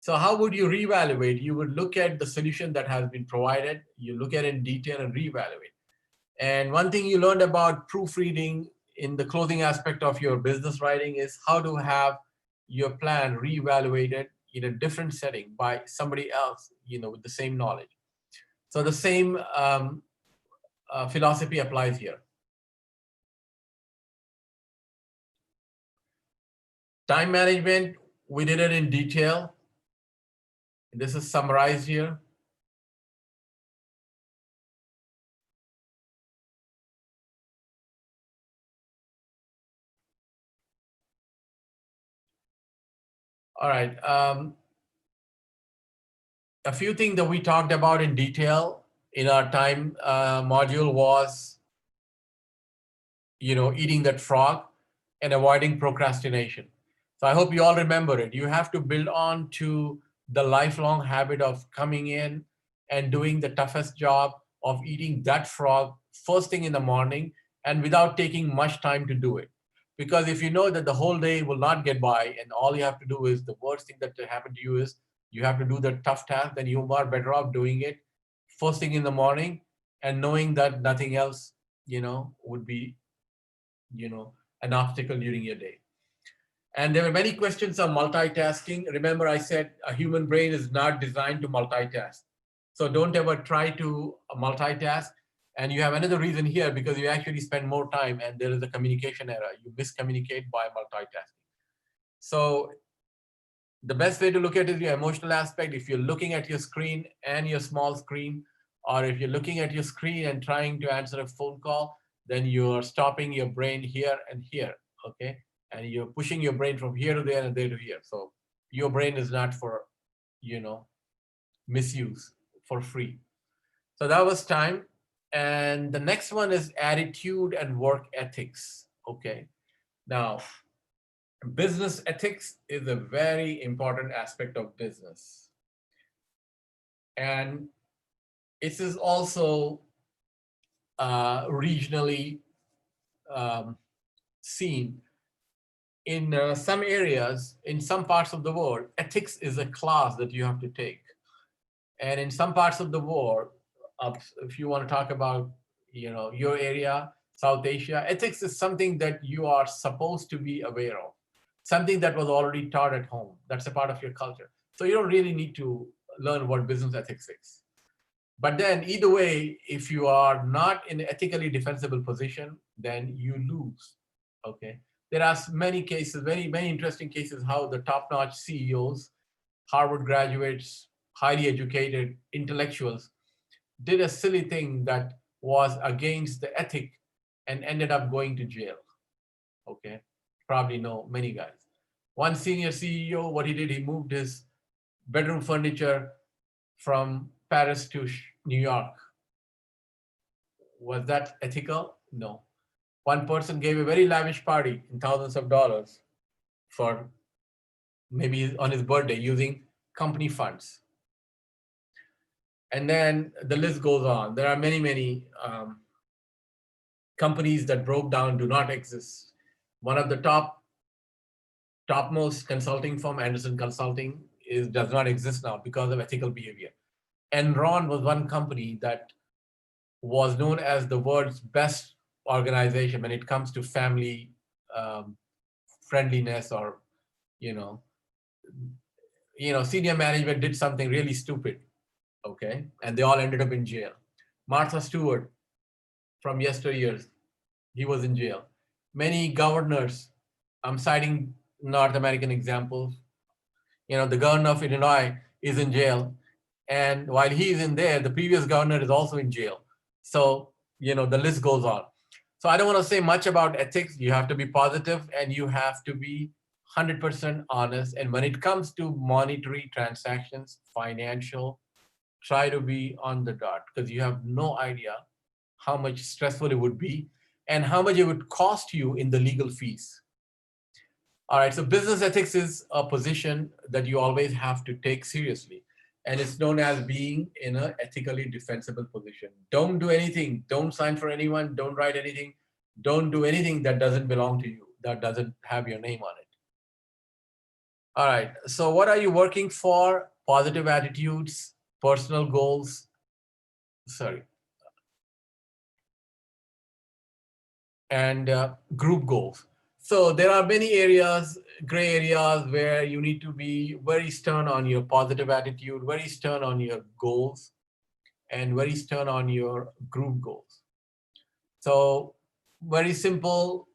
Speaker 1: So how would you reevaluate? You would look at the solution that has been provided, you look at it in detail and reevaluate. And one thing you learned about proofreading in the closing aspect of your business writing is how to have your plan reevaluated in a different setting by somebody else, with the same knowledge. So the same philosophy applies here. Time management, we did it in detail. This is summarized here. All right. A few things that we talked about in detail in our time module was, eating that frog and avoiding procrastination. So I hope you all remember it. You have to build on to the lifelong habit of coming in and doing the toughest job of eating that frog first thing in the morning and without taking much time to do it. Because if you know that the whole day will not get by and all you have to do is the worst thing that happened to you is you have to do the tough task, then you are better off doing it first thing in the morning and knowing that nothing else, would be, an obstacle during your day. And there were many questions on multitasking. Remember, I said a human brain is not designed to multitask. So don't ever try to multitask. And you have another reason here because you actually spend more time and there is a communication error. You miscommunicate by multitasking. So the best way to look at it is your emotional aspect. If you're looking at your screen and your small screen, or if you're looking at your screen and trying to answer a phone call, then you're stopping your brain here and here, okay? And you're pushing your brain from here to there and there to here. So your brain is not for, misuse for free. So that was time. And the next one is attitude and work ethics, okay? Now, business ethics is a very important aspect of business. And it is also regionally seen. In some areas, in some parts of the world, ethics is a class that you have to take. And in some parts of the world, if you want to talk about, your area, South Asia, ethics is something that you are supposed to be aware of, something that was already taught at home. That's a part of your culture. So you don't really need to learn what business ethics is. But then either way, if you are not in an ethically defensible position, then you lose, okay? There are many cases, very, many interesting cases, how the top-notch CEOs, Harvard graduates, highly educated intellectuals, did a silly thing that was against the ethic and ended up going to jail, okay? Probably know many guys. One senior CEO, what he did, he moved his bedroom furniture from Paris to New York. Was that ethical? No. One person gave a very lavish party in thousands of dollars for maybe on his birthday using company funds. And then the list goes on. There are many, many companies that broke down, do not exist. One of the topmost consulting firm, Anderson Consulting, does not exist now because of ethical behavior. Enron was one company that was known as the world's best organization when it comes to family friendliness, or you know senior management did something really stupid, okay, and they all ended up in jail. Martha Stewart from yesteryears, he was in jail. Many governors, I'm citing North American examples. The governor of Illinois is in jail, and while he's in there, the previous governor is also in jail. So the list goes on. So I don't want to say much about ethics. You have to be positive and you have to be 100% honest. And when it comes to monetary transactions, financial, try to be on the dot, because you have no idea how much stressful it would be and how much it would cost you in the legal fees. All right, so business ethics is a position that you always have to take seriously. And it's known as being in an ethically defensible position. Don't do anything. Don't sign for anyone. Don't write anything. Don't do anything that doesn't belong to you, that doesn't have your name on it. All right. So what are you working for? Positive attitudes, personal goals, sorry, and group goals. So there are many areas, gray areas, where you need to be very stern on your positive attitude, very stern on your goals, and very stern on your group goals. So very simple,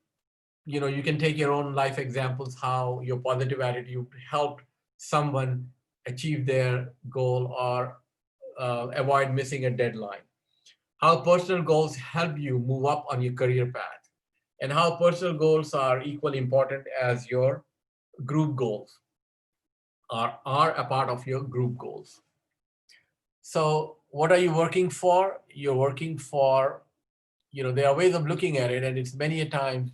Speaker 1: you can take your own life examples, how your positive attitude helped someone achieve their goal or avoid missing a deadline. How personal goals help you move up on your career path, and how personal goals are equally important as your group goals, are a part of your group goals. So what are you working for? You're working for, there are ways of looking at it, and it's many a times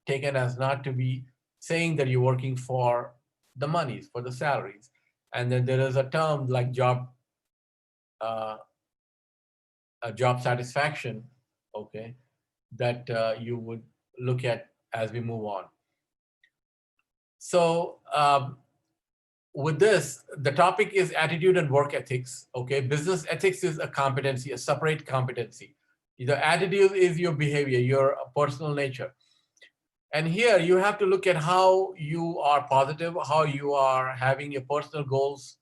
Speaker 1: taken as not to be saying that you're working for the monies, for the salaries. And then there is a term like uh, job satisfaction, okay, that you would look at as we move on. So with this, the topic is attitude and work ethics. Okay, business ethics is a competency, a separate competency. The attitude is your behavior, your personal nature. And here you have to look at how you are positive, how you are having your personal goals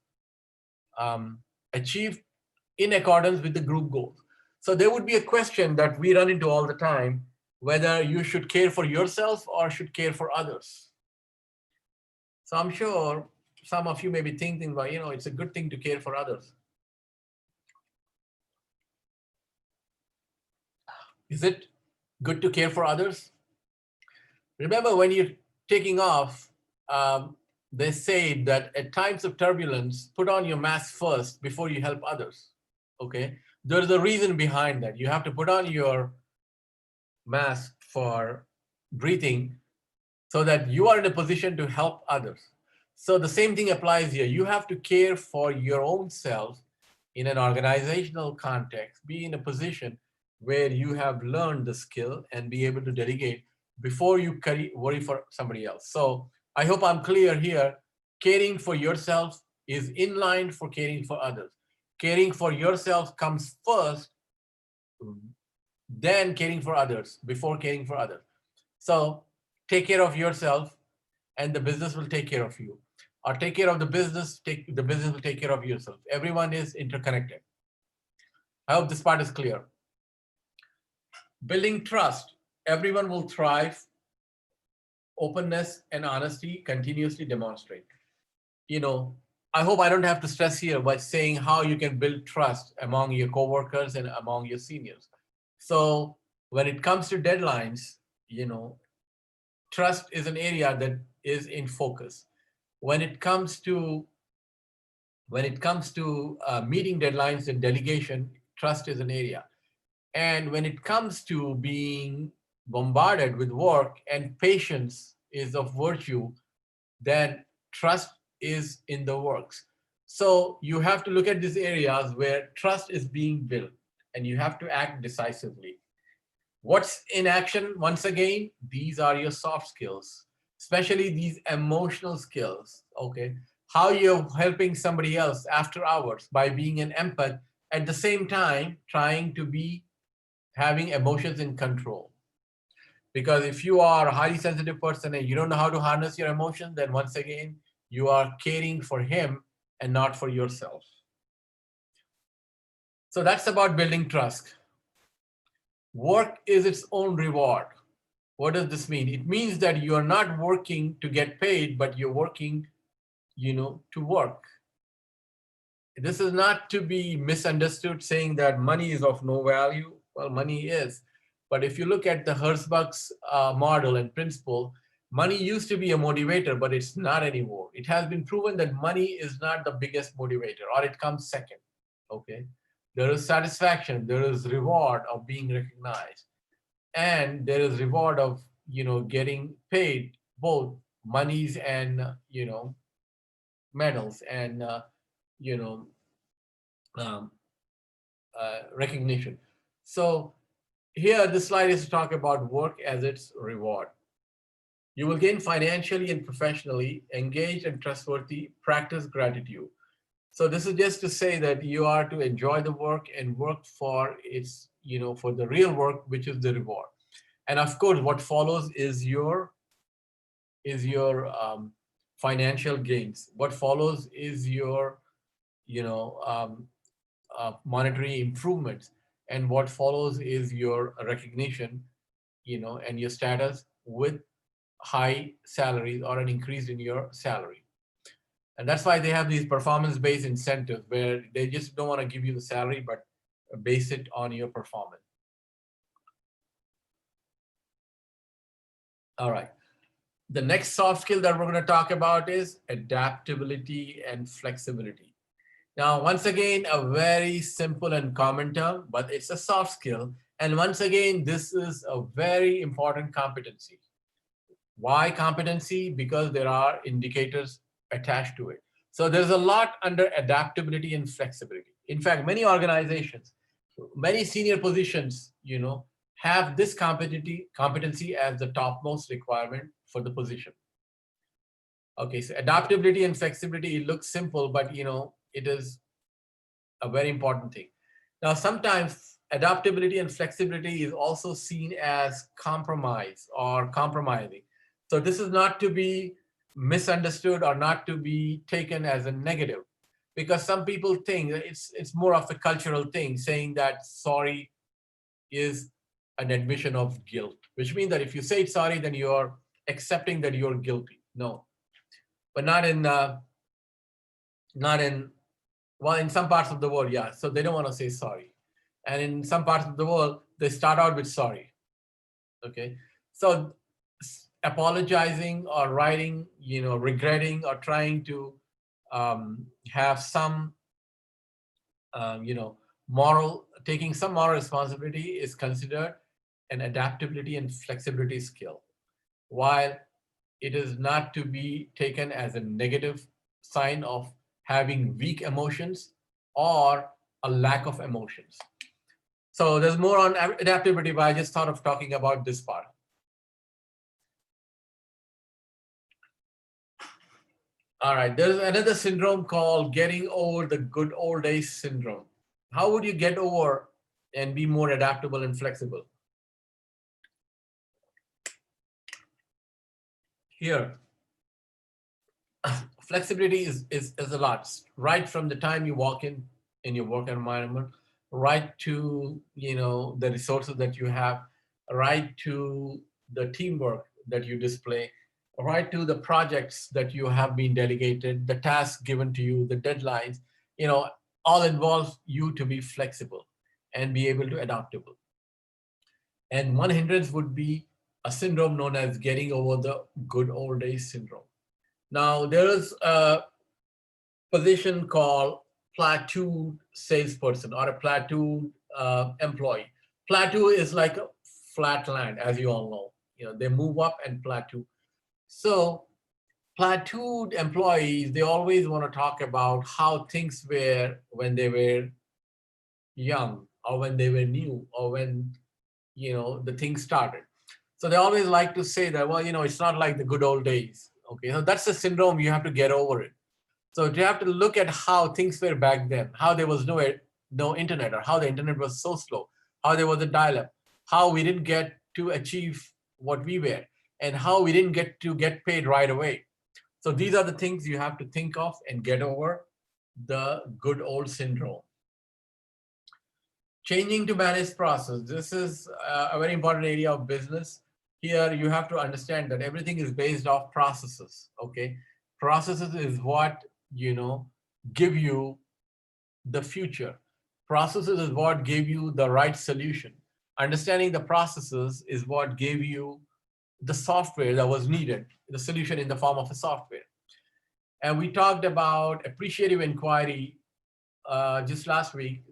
Speaker 1: achieved in accordance with the group goals. So there would be a question that we run into all the time, whether you should care for yourself or should care for others. So I'm sure some of you may be thinking, well, it's a good thing to care for others. Is it good to care for others? Remember, when you're taking off, they say that at times of turbulence, put on your mask first before you help others. Okay? There's a reason behind that. You have to put on your mask for breathing so that you are in a position to help others. So the same thing applies here. You have to care for your own self in an organizational context, be in a position where you have learned the skill and be able to delegate before you worry for somebody else. So I hope I'm clear here. Caring for yourself is in line for caring for others. Caring for yourself comes first, then caring for others, before caring for others. So take care of yourself and the business will take care of you. Or take care of the business, the business will take care of yourself. Everyone is interconnected. I hope this part is clear. Building trust. Everyone will thrive. Openness and honesty continuously demonstrate. You know, I hope I don't have to stress here by saying how you can build trust among your coworkers and among your seniors. So when it comes to deadlines, trust is an area that is in focus. When it comes to meeting deadlines and delegation, trust is an area. And when it comes to being bombarded with work and patience is of virtue, then trust is in the works. So you have to look at these areas where trust is being built and you have to act decisively. What's in action? Once again, these are your soft skills, especially these emotional skills. Okay. How you're helping somebody else after hours by being an empath, at the same time, trying to be having emotions in control. Because if you are a highly sensitive person and you don't know how to harness your emotions, then once again, you are caring for him and not for yourself. So that's about building trust. Work is its own reward. What does this mean? It means that you are not working to get paid, but you're working, to work. This is not to be misunderstood saying that money is of no value. Well, money is. But if you look at the Herzberg's model and principle, money used to be a motivator, but it's not anymore. It has been proven that money is not the biggest motivator, or it comes second. Okay. There is satisfaction, there is reward of being recognized, and there is reward of getting paid, both monies and medals and you know um, recognition. So here, this slide is to talk about work as its reward. You will gain financially and professionally, engaged and trustworthy, practice gratitude. So this is just to say that you are to enjoy the work and work for its, for the real work, which is the reward. And of course, what follows is your financial gains. What follows is your, you know, monetary improvements, and what follows is your recognition, and your status with high salaries or an increase in your salary. And that's why they have these performance-based incentives where they just don't want to give you the salary, but base it on your performance. All right. The next soft skill that we're going to talk about is adaptability and flexibility. Now, once again, a very simple and common term, but it's a soft skill. And once again, this is a very important competency. Why competency? Because there are indicators attached to it. So there's a lot under adaptability and flexibility. In fact, many organizations, many senior positions, have this competency as the topmost requirement for the position. Okay, so adaptability and flexibility, it looks simple, but it is a very important thing. Now, sometimes adaptability and flexibility is also seen as compromise or compromising. So this is not to be misunderstood or not to be taken as a negative, because some people think that it's more of a cultural thing, saying that sorry is an admission of guilt, which means that if you say sorry, then you're accepting that you're guilty. No, but not in well, in some parts of the world, yeah. So they don't want to say sorry. And in some parts of the world, they start out with sorry. Okay. So apologizing or writing, regretting or trying to have some, taking some moral responsibility is considered an adaptability and flexibility skill, while it is not to be taken as a negative sign of having weak emotions or a lack of emotions. So there's more on adaptability, but I just thought of talking about this part. All right, there's another syndrome called getting over the good old days syndrome. How would you get over and be more adaptable and flexible? Here, flexibility is a lot, right from the time you walk in your work environment, right to the resources that you have, right to the teamwork that you display, right to the projects that you have been delegated, the tasks given to you, the deadlines, all involve you to be flexible and be able to adaptable. And one hindrance would be a syndrome known as getting over the good old days syndrome. Now, there is a position called plateau salesperson or a plateau employee. Plateau is like a flat land, as you all know. They move up and plateau. So plateaued employees, they always want to talk about how things were when they were young or when they were new or when the thing started. So they always like to say that, well, it's not like the good old days. Okay, so that's the syndrome. You have to get over it. So you have to look at how things were back then, how there was no internet, or how the internet was so slow, how there was a dial-up, how we didn't get to achieve what we were, and how we didn't get to get paid right away. So these are the things you have to think of and get over the good old syndrome. Changing to managed process. This is a very important area of business. Here you have to understand that everything is based off processes. Okay, processes is what give you the future. Processes is what gave you the right solution. Understanding the processes is what gave you the software that was needed, the solution in the form of a software. And we talked about appreciative inquiry just last week.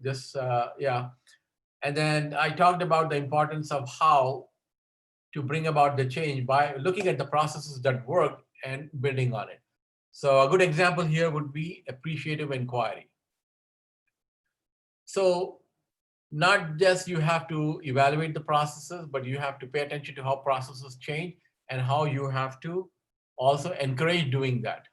Speaker 1: And then I talked about the importance of how to bring about the change by looking at the processes that work and building on it. So a good example here would be appreciative inquiry. So not just you have to evaluate the processes, but you have to pay attention to how processes change and how you have to also encourage doing that.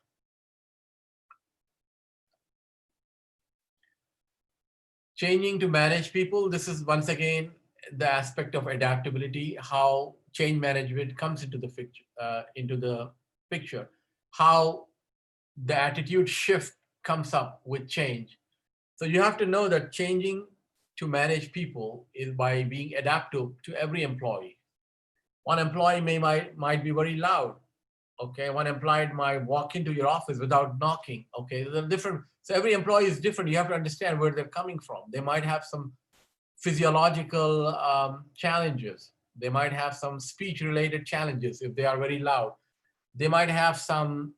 Speaker 1: Changing to manage people, this is once again the aspect of adaptability, how change management comes into the picture, how the attitude shift comes up with change. So you have to know that changing to manage people is by being adaptive to every employee. One employee might be very loud. Okay, one employee might walk into your office without knocking. Okay, they're different. So every employee is different. You have to understand where they're coming from. They might have some physiological challenges. They might have some speech-related challenges if they are very loud. They might have some,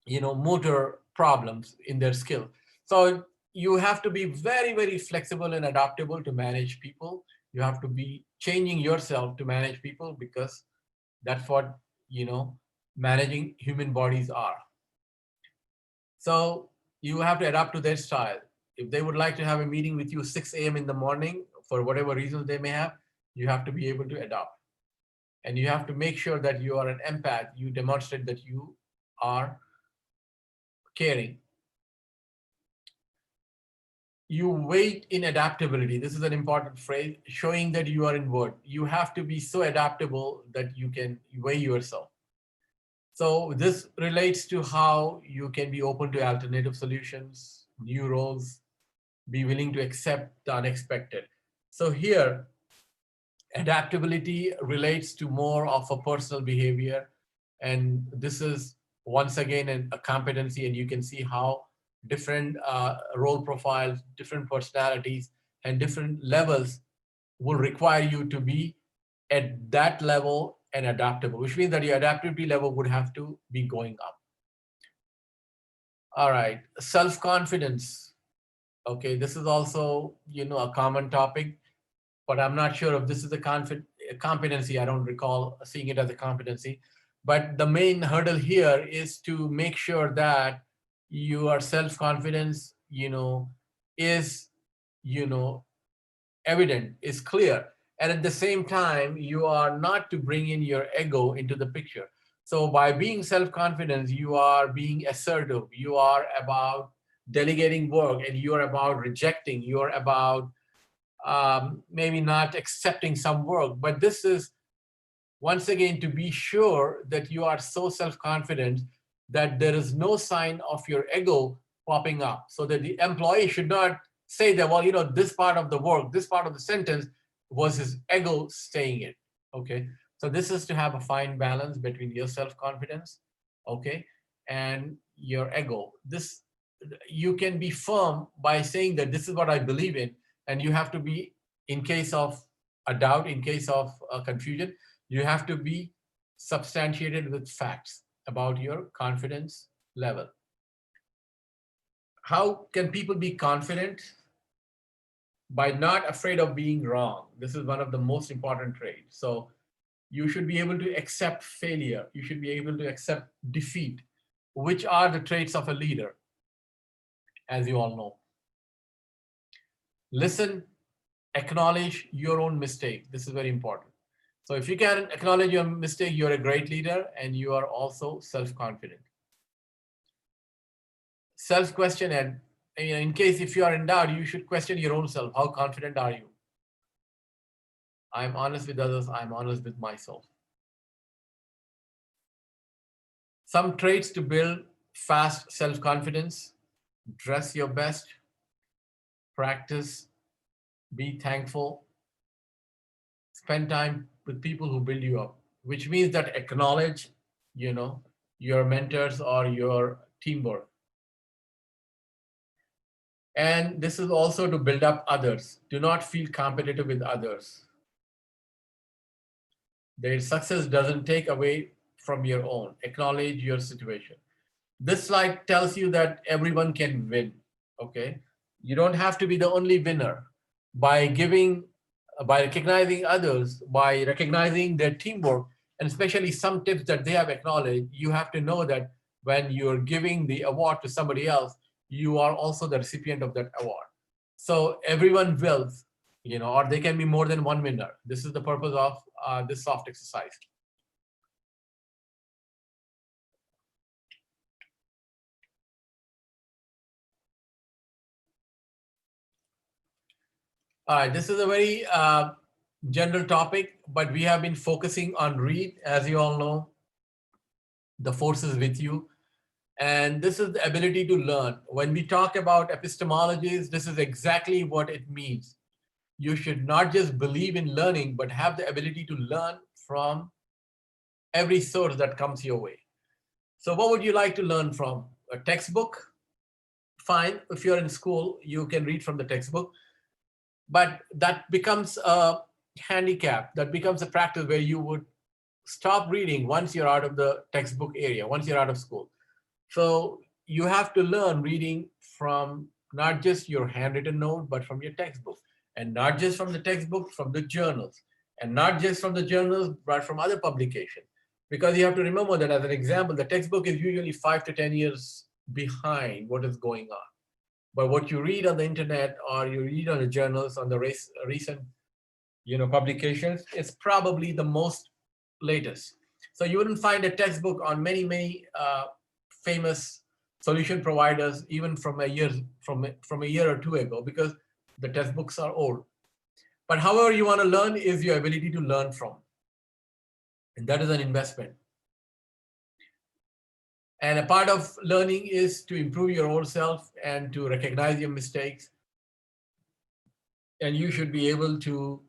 Speaker 1: motor problems in their skill. So you have to be very, very flexible and adaptable to manage people. You have to be changing yourself to manage people, because that's what, managing human bodies are. So you have to adapt to their style. If they would like to have a meeting with you 6 a.m. in the morning, for whatever reasons they may have, you have to be able to adapt. And you have to make sure that you are an empath. You demonstrate that you are caring. You wait in adaptability. This is an important phrase, showing that you are inward. You have to be so adaptable that you can weigh yourself. So this relates to how you can be open to alternative solutions, new roles, be willing to accept the unexpected. So here, adaptability relates to more of a personal behavior. And this is once again a competency, and you can see how different role profiles, different personalities, and different levels will require you to be at that level and adaptable, which means that your adaptability level would have to be going up. All right, self-confidence. Okay, this is also, a common topic, but I'm not sure if this is a competency. I don't recall seeing it as a competency. But the main hurdle here is to make sure that your self-confidence, is, you know, evident, is clear. And at the same time, you are not to bring in your ego into the picture. So by being self-confident, you are being assertive. You are about delegating work, and you are about rejecting. You are about maybe not accepting some work. But this is, once again, to be sure that you are so self-confident that there is no sign of your ego popping up, so that the employee should not say that, well, this part of the work, this part of the sentence was his ego saying it. Okay. So this is to have a fine balance between your self-confidence, okay, and your ego. This, you can be firm by saying that this is what I believe in, and you have to be, in case of a doubt, in case of confusion, you have to be substantiated with facts about your confidence level. How can people be confident? By not afraid of being wrong. This is one of the most important traits. So you should be able to accept failure. You should be able to accept defeat, which are the traits of a leader, as you all know. Listen, acknowledge your own mistake. This is very important. So if you can acknowledge your mistake, you're a great leader, and you are also self-confident. Self-question, and in case if you are in doubt, you should question your own self. How confident are you? I'm honest with others. I'm honest with myself. Some traits to build fast self-confidence: dress your best, practice, be thankful, spend time with people who build you up, which means that acknowledge, your mentors or your teamwork. And this is also to build up others. Do not feel competitive with others. Their success doesn't take away from your own. Acknowledge your situation. This slide tells you that everyone can win, okay? You don't have to be the only winner. By recognizing others, by recognizing their teamwork, and especially some tips that they have acknowledged, you have to know that when you're giving the award to somebody else, you are also the recipient of that award. So everyone wills, or there can be more than one winner. This is the purpose of this soft exercise. All right, this is a very general topic, but we have been focusing on read. As you all know, the force is with you. And this is the ability to learn. When we talk about epistemologies, this is exactly what it means. You should not just believe in learning, but have the ability to learn from every source that comes your way. So, what would you like to learn from? A textbook? Fine. If you're in school, you can read from the textbook, but that becomes a handicap. That becomes a practice where you would stop reading once you're out of the textbook area, once you're out of school. So you have to learn reading from not just your handwritten note, but from your textbook. And not just from the textbook, from the journals. And not just from the journals, but from other publications. Because you have to remember that, as an example, the textbook is usually 5 to 10 years behind what is going on. But what you read on the internet or you read on the journals, on the recent publications, is probably the most latest. So you wouldn't find a textbook on many famous solution providers even from a year or two ago, because the textbooks are old. But however you want to learn is your ability to learn from, and that is an investment. And a part of learning is to improve your own self and to recognize your mistakes. And you should be able to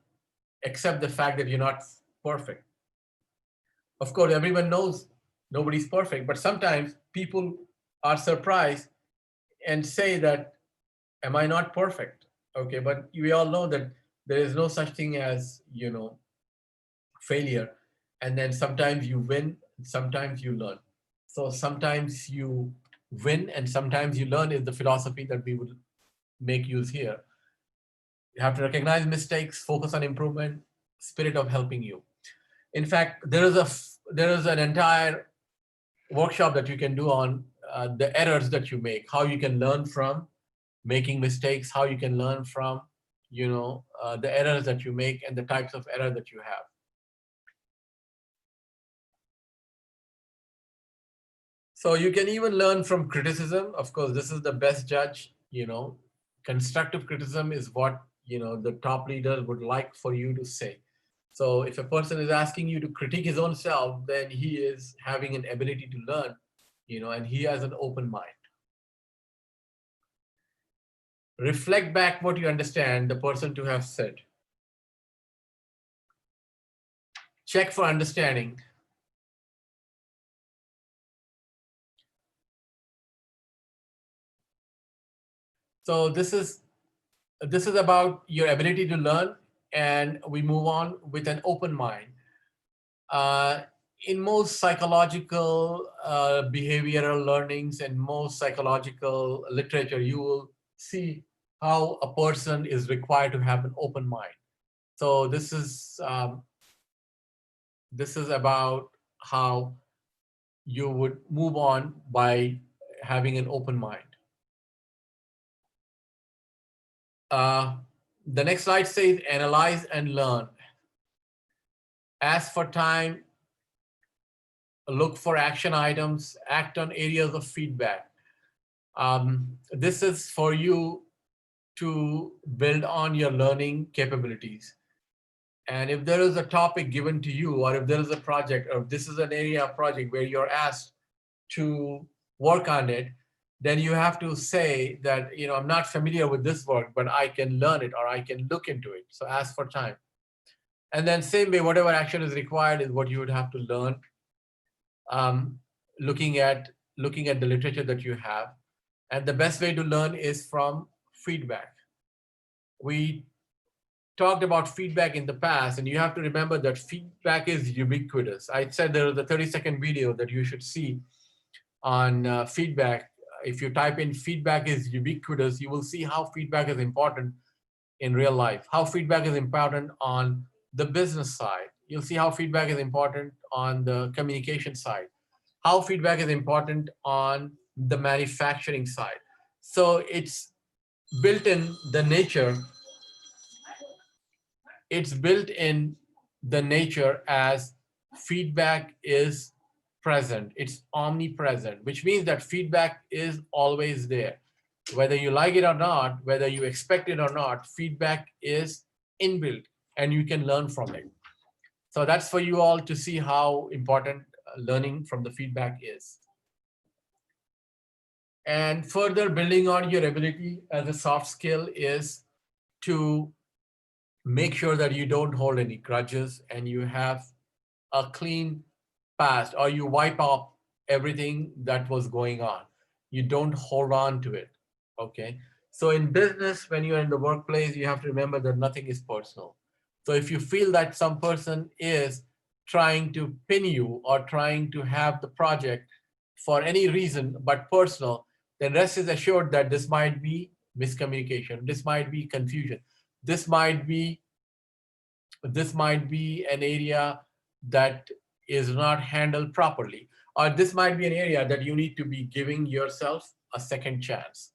Speaker 1: accept the fact that you're not perfect. Of course, everyone knows nobody's perfect, but sometimes people are surprised and say that, am I not perfect? Okay, but we all know that there is no such thing as, failure. And then sometimes you win, sometimes you learn. So sometimes you win and sometimes you learn is the philosophy that we would make use here. You have to recognize mistakes, focus on improvement, spirit of helping you. In fact, there is an entire workshop that you can do on the errors that you make, how you can learn from making mistakes, how you can learn from the errors that you make and the types of error that you have. So you can even learn from criticism. Of course, this is the best judge. Constructive criticism is what the top leaders would like for you to say. So if a person is asking you to critique his own self, then he is having an ability to learn, and he has an open mind. Reflect back what you understand the person to have said. Check for understanding. So this is about your ability to learn, and we move on with an open mind. Uh, in most psychological behavioral learnings and most psychological literature, you will see how a person is required to have an open mind. So this is about how you would move on by having an open mind. Uh, the next slide says analyze and learn. Ask for time, look for action items, act on areas of feedback. This is for you to build on your learning capabilities. And if there is a topic given to you, or if there is a project, or if this is an area of project where you're asked to work on it, then you have to say that, I'm not familiar with this work, but I can learn it or I can look into it. So ask for time. And then same way, whatever action is required is what you would have to learn, um, looking at the literature that you have. And the best way to learn is from feedback. We talked about feedback in the past, and you have to remember that feedback is ubiquitous. I said there is a 30-second video that you should see on feedback. If you type in feedback is ubiquitous, you will see how feedback is important in real life, how feedback is important on the business side. You'll see how feedback is important on the communication side, how feedback is important on the manufacturing side. So it's built in the nature, it's built in the nature as feedback is present, it's omnipresent, which means that feedback is always there. Whether you like it or not, whether you expect it or not, feedback is inbuilt and you can learn from it. So that's for you all to see how important learning from the feedback is. And further building on your ability as a soft skill is to make sure that you don't hold any grudges and you have a clean past, or you wipe off everything that was going on. You don't hold on to it. Okay. So in business, when you're in the workplace, you have to remember that nothing is personal. So if you feel that some person is trying to pin you or trying to have the project for any reason but personal, then rest is assured that this might be miscommunication, this might be confusion, this might be an area that is not handled properly, or this might be an area that you need to be giving yourself a second chance.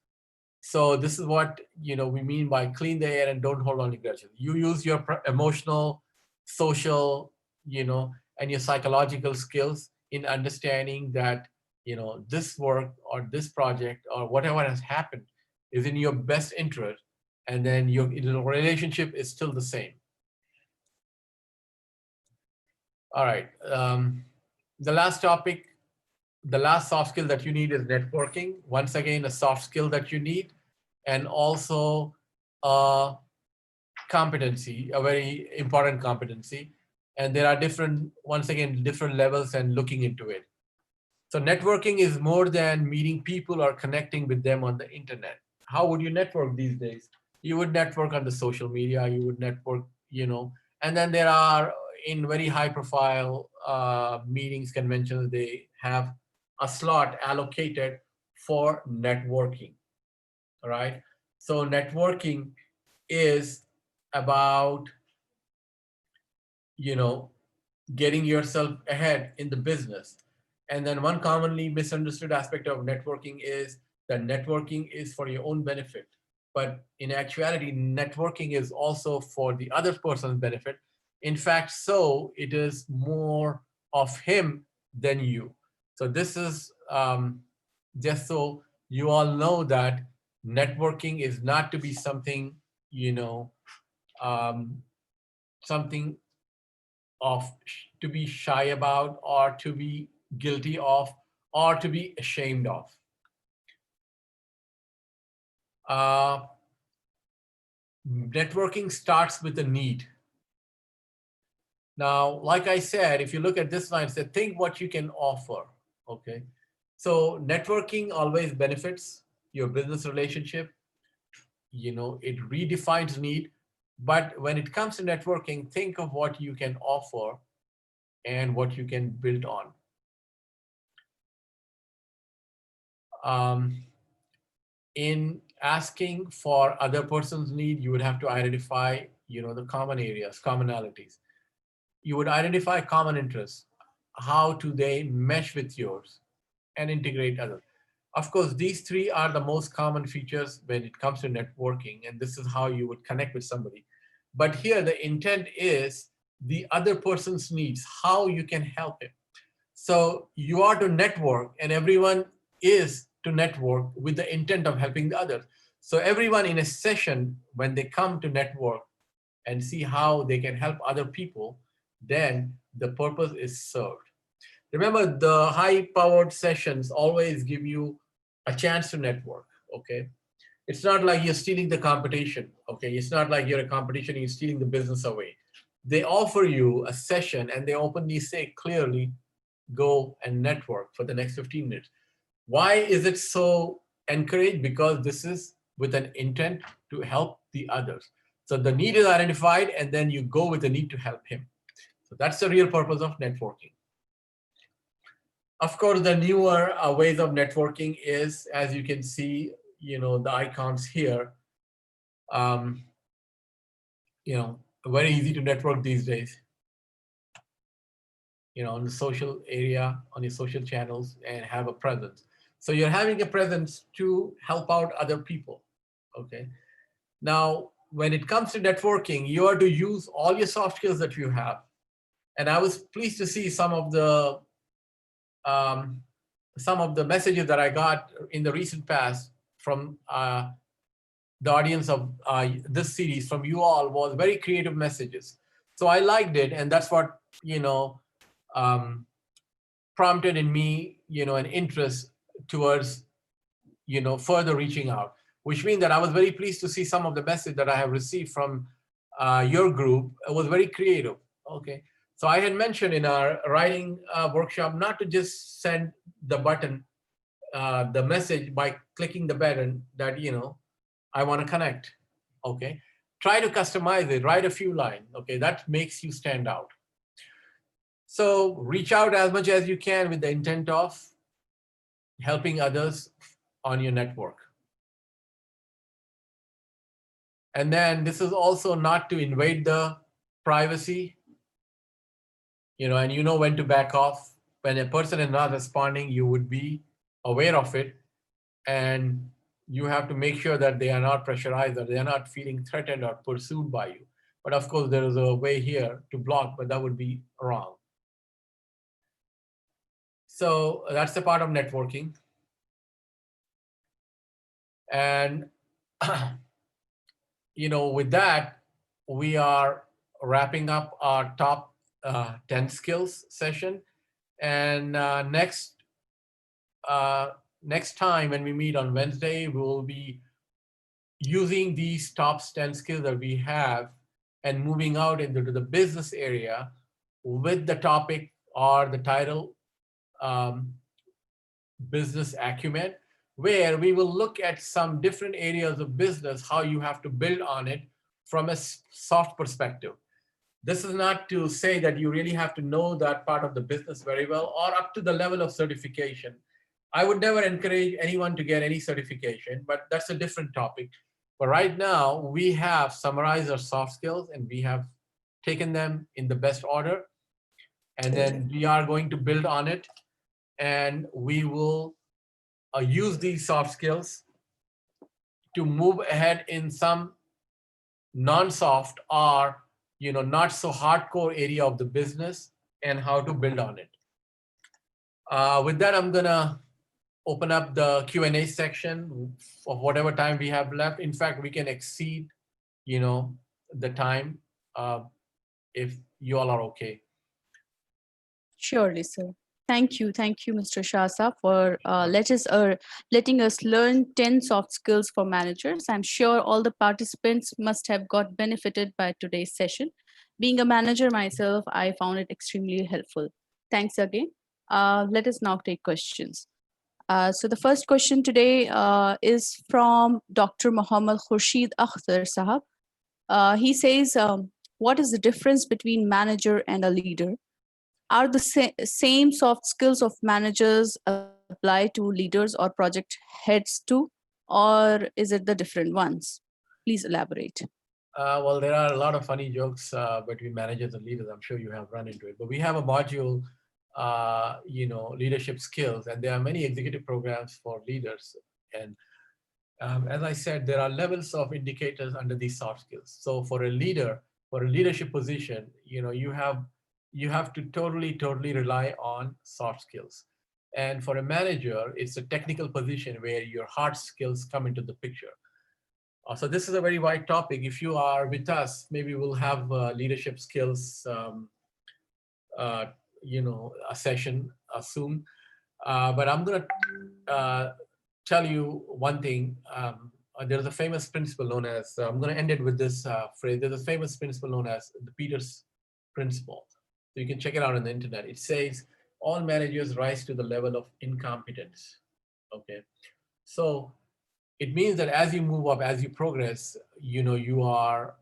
Speaker 1: So this is what we mean by clean the air and don't hold on to grudges. You use your emotional, social, and your psychological skills in understanding that this work or this project or whatever has happened is in your best interest, and then your relationship is still the same. All right. The last topic, the last soft skill that you need is networking. Once again, a soft skill that you need, and also a competency, a very important competency. And there are once again, different levels and looking into it. So networking is more than meeting people or connecting with them on the internet. How would you network these days? You would network on the social media, you would network, and then there are in very high profile meetings, conventions, they have a slot allocated for networking. All right. So networking is about, you know, getting yourself ahead in the business. And then one commonly misunderstood aspect of networking is that networking is for your own benefit. But in actuality, networking is also for the other person's benefit. In fact, so it is more of him than you. So this is just so you all know that networking is not to be something, um, something of to be shy about, or to be guilty of, or to be ashamed of. Uh, Networking starts with a need. Now, like I said, if you look at this line, say, think what you can offer. Okay. So networking always benefits your business relationship. It redefines need. But when it comes to networking, think of what you can offer and what you can build on. In asking for other person's need, you would have to identify, the common areas, commonalities. You would identify common interests. How do they mesh with yours and integrate others? Of course, these three are the most common features when it comes to networking, and this is how you would connect with somebody. But here, the intent is the other person's needs, how you can help him. So you are to network, and everyone is to network with the intent of helping the others. So everyone in a session, when they come to network and see how they can help other people, then the purpose is served. Remember, the high-powered sessions always give you a chance to network, okay? It's not like you're stealing the competition, okay? It's not like you're a competition and you're stealing the business away. They offer you a session and they openly say clearly, go and network for the next 15 minutes. Why is it so encouraged? Because this is with an intent to help the others. So the need is identified, and then you go with the need to help him. So that's the real purpose of networking. Of course, the newer ways of networking is, as you can see, the icons here, um, very easy to network these days. On the social area, on your social channels, and have a presence. So you're having a presence to help out other people, okay? Now, when it comes to networking, you are to use all your soft skills that you have. And I was pleased to see um, some of the messages that I got in the recent past from the audience of this series, from you all, was very creative messages. So I liked it, and that's what um, prompted in me, an interest towards further reaching out. Which means that I was very pleased to see some of the message that I have received from your group. It was very creative. Okay, so I had mentioned in our writing workshop not to just send the button, the message by clicking the button that I want to connect. Okay, try to customize it. Write a few lines. Okay, that makes you stand out. So reach out as much as you can with the intent of helping others on your network. And then this is also not to invade the privacy, and you know when to back off. When a person is not responding, you would be aware of it, and you have to make sure that they are not pressurized or they are not feeling threatened or pursued by you. But of course, there is a way here to block, but that would be wrong. So that's the part of networking. And with that, we are wrapping up our top 10 skills session. And next time when we meet on Wednesday, we will be using these top 10 skills that we have and moving out into the business area with the topic or the title, business acumen, where we will look at some different areas of business, how you have to build on it from a soft perspective. This is not to say that you really have to know that part of the business very well or up to the level of certification. I would never encourage anyone to get any certification, but that's a different topic. But right now, we have summarized our soft skills and we have taken them in the best order. And then we are going to build on it. And we will use these soft skills to move ahead in some non-soft or not so hardcore area of the business and how to build on it. With that, I'm gonna open up the Q&A section of whatever time we have left. In fact, we can exceed the time if you all are okay.
Speaker 2: Surely, sir. Thank you, Mr. Shasa, for letting us learn 10 soft skills for managers. I'm sure all the participants must have got benefited by today's session. Being a manager myself, I found it extremely helpful. Thanks again. Let us now take questions. So the first question today is from Dr. Muhammad Khurshid Akhtar Sahab. He says, what is the difference between manager and a leader? Are the same soft skills of managers apply to leaders or project heads too? Or is it the different ones? Please elaborate.
Speaker 1: Well, there are a lot of funny jokes between managers and leaders. I'm sure you have run into it. But we have a module, leadership skills, and there are many executive programs for leaders. And as I said, there are levels of indicators under these soft skills. So for a leader, for a leadership position, you have to totally rely on soft skills. And for a manager, it's a technical position where your hard skills come into the picture. So this is a very wide topic. If you are with us, maybe we'll have leadership skills, a session soon. But I'm going to tell you one thing. There's a famous principle known as, I'm going to end it with this phrase. There's a famous principle known as the Peters principle. So you can check it out on the internet. It says, all managers rise to the level of incompetence. Okay. So it means that as you move up, as you progress, you are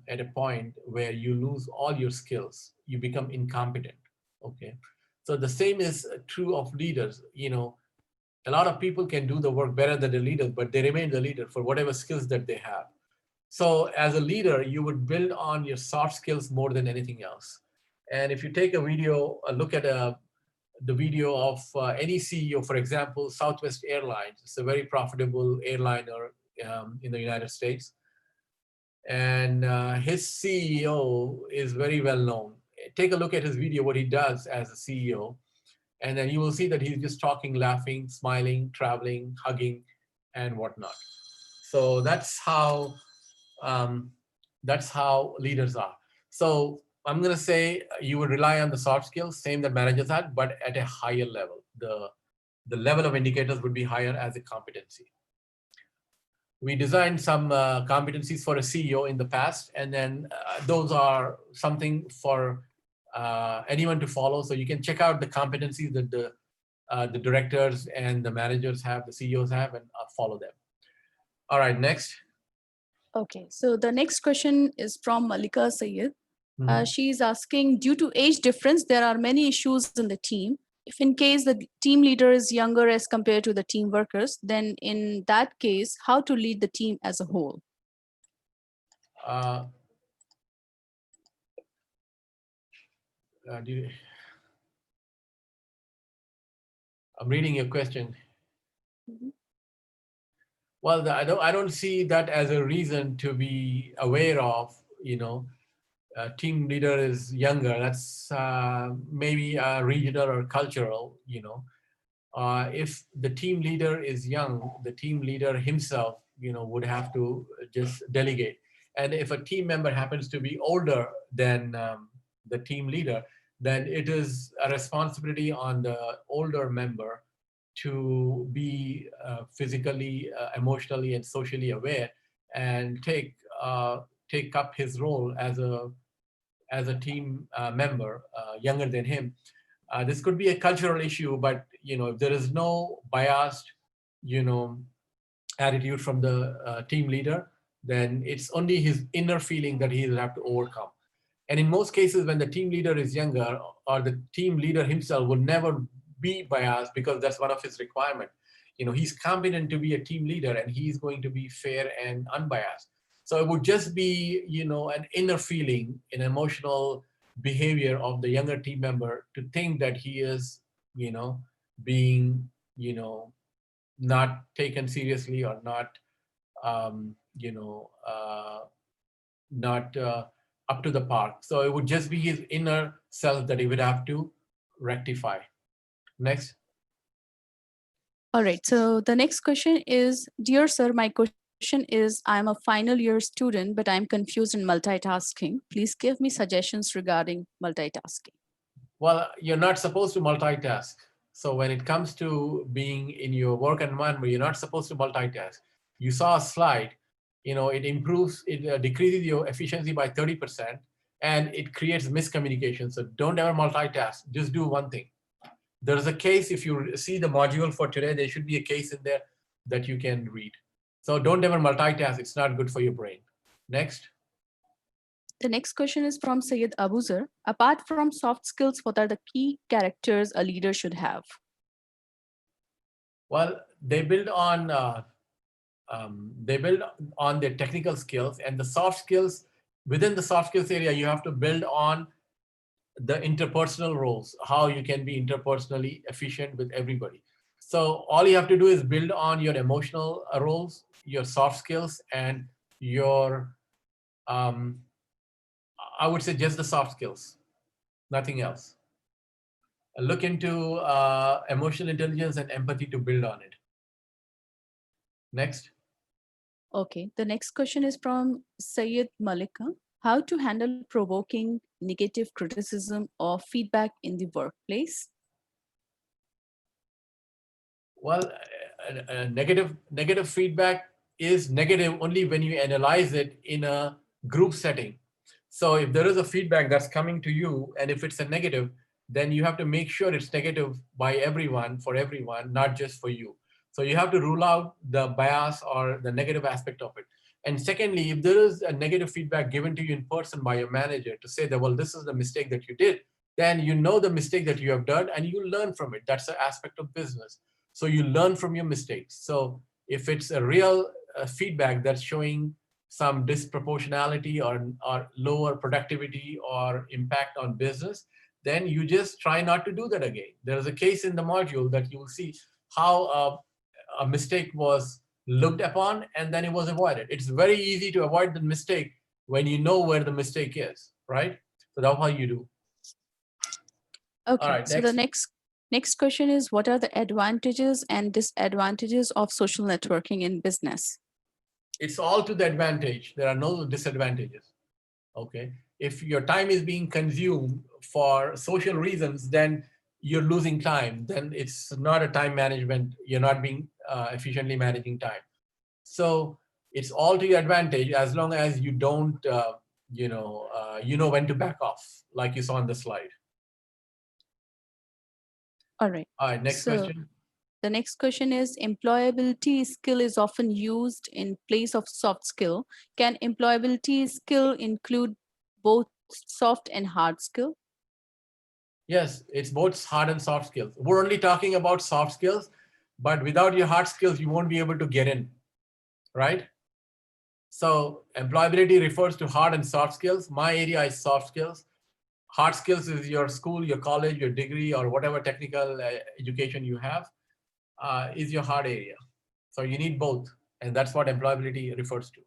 Speaker 1: at a point where you lose all your skills. You become incompetent. Okay. So the same is true of leaders. A lot of people can do the work better than the leaders, but they remain the leader for whatever skills that they have. So as a leader, you would build on your soft skills more than anything else. And if you take a video, a look at the video of any CEO, for example, Southwest Airlines, it's a very profitable airliner in the United States. And his CEO is very well known. Take a look at his video, what he does as a CEO. And then you will see that he's just talking, laughing, smiling, traveling, hugging. and whatnot. So um, that's how leaders are. So I'm going to say you would rely on the soft skills, same that managers had, but at a higher level. The level of indicators would be higher as a competency. We designed some competencies for a CEO in the past, and then those are something for anyone to follow. So you can check out the competencies that the directors and the managers have, the CEOs have, and follow them. All right, next.
Speaker 2: Okay, so the next question is from Malika Sayed.
Speaker 1: Mhm.
Speaker 2: She's asking, due to age difference, there are many issues in the team. If in case the team leader is younger as compared to the team workers, then in that case, how to lead the team as a whole?
Speaker 1: Uh, do you, I'm reading your question.
Speaker 2: Mhm.
Speaker 1: Well, I don't see that as a reason to be aware of, you know, team leader is younger. That's maybe regional or cultural, you know. If the team leader is young, the team leader himself, you know, would have to just delegate. And if a team member happens to be older than the team leader, then it is a responsibility on the older member to be physically, emotionally, and socially aware, and take up his role as a team member younger than him. This could be a cultural issue, but you know, if there is no biased, you know, attitude from the team leader, then it's only his inner feeling that he will have to overcome. And in most cases, when the team leader is younger, or the team leader himself will never be biased because that's one of his requirements. You know, he's competent to be a team leader, and he's going to be fair and unbiased. So it would just be, you know, an inner feeling, an emotional behavior of the younger team member to think that he is, you know, being, you know, not taken seriously, or not, you know, not up to the park. So it would just be his inner self that he would have to rectify. Next.
Speaker 2: All right, so the next question is, dear sir, my question is, I'm a final year student, but I'm confused in multitasking. Please give me suggestions regarding multitasking.
Speaker 1: Well, you're not supposed to multitask. So when it comes to being in your work environment, you're not supposed to multitask. You saw a slide, you know, it decreases your efficiency by 30%, and it creates miscommunication. So don't ever multitask. Just do one thing. There's a case, if you see the module for today, there should be a case in there that you can read. So don't ever multitask. It's not good for your brain. Next.
Speaker 2: The next question is from Sayed Abuzar. Apart from soft skills, what are the key characters a leader should have?
Speaker 1: Well, they build on their technical skills, and the soft skills. Within the soft skills area, you have to build on the interpersonal roles, how you can be interpersonally efficient with everybody. So all you have to do is build on your emotional roles, your soft skills, and your, um, I would say, just the soft skills, nothing else. Look into emotional intelligence and empathy to build on it. Next.
Speaker 2: Okay, the next question is from Sayed Malika. How to handle provoking negative criticism or feedback in the workplace?
Speaker 1: Well, negative feedback is negative only when you analyze it in a group setting. So if there is a feedback that's coming to you, and if it's a negative, then you have to make sure it's negative by everyone, for everyone, not just for you. So you have to rule out the bias or the negative aspect of it. And secondly, if there is a negative feedback given to you in person by your manager to say that, well, this is the mistake that you did, then you know the mistake that you have done and you learn from it. That's the aspect of business. So you learn from your mistakes. So if it's a real feedback that's showing some disproportionality, or lower productivity or impact on business, then you just try not to do that again. There is a case in the module that you will see how a mistake was looked upon and then it was avoided. It's very easy to avoid the mistake when you know where the mistake is, right? So that's how you do. All
Speaker 2: Okay,
Speaker 1: right,
Speaker 2: so the
Speaker 1: next.
Speaker 2: next Next question is, what are the advantages and disadvantages of social networking in business?
Speaker 1: It's all to the advantage. There are no disadvantages. Okay. If your time is being consumed for social reasons, then you're losing time. Then it's not a time management. You're not being efficiently managing time. So it's all to your advantage as long as you don't, you know when to back off, like you saw on the slide.
Speaker 2: All right.
Speaker 1: All right, next
Speaker 2: So
Speaker 1: question.
Speaker 2: the next question is, employability skill is often used in place of soft skill. Can employability skill include both soft and hard skill?
Speaker 1: Yes, it's both hard and soft skills. We're only talking about soft skills, but without your hard skills, you won't be able to get in, right? So employability refers to hard and soft skills. My area is soft skills. Hard skills is your school, your college, your degree, or whatever technical education you have is your hard area. So you need both, and that's what employability refers to.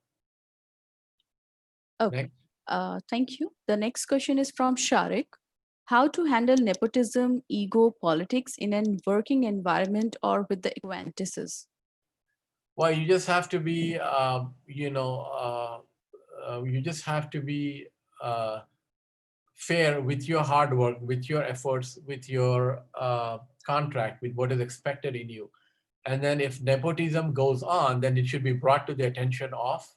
Speaker 2: Okay.
Speaker 1: Next.
Speaker 2: Thank you. The next question is from Sharik. How to handle nepotism, ego, politics in a working environment or with the acquaintances?
Speaker 1: Well, you just have to be, you just have to be fair with your hard work, with your efforts, with your contract, with what is expected in you. And then if nepotism goes on, then it should be brought to the attention of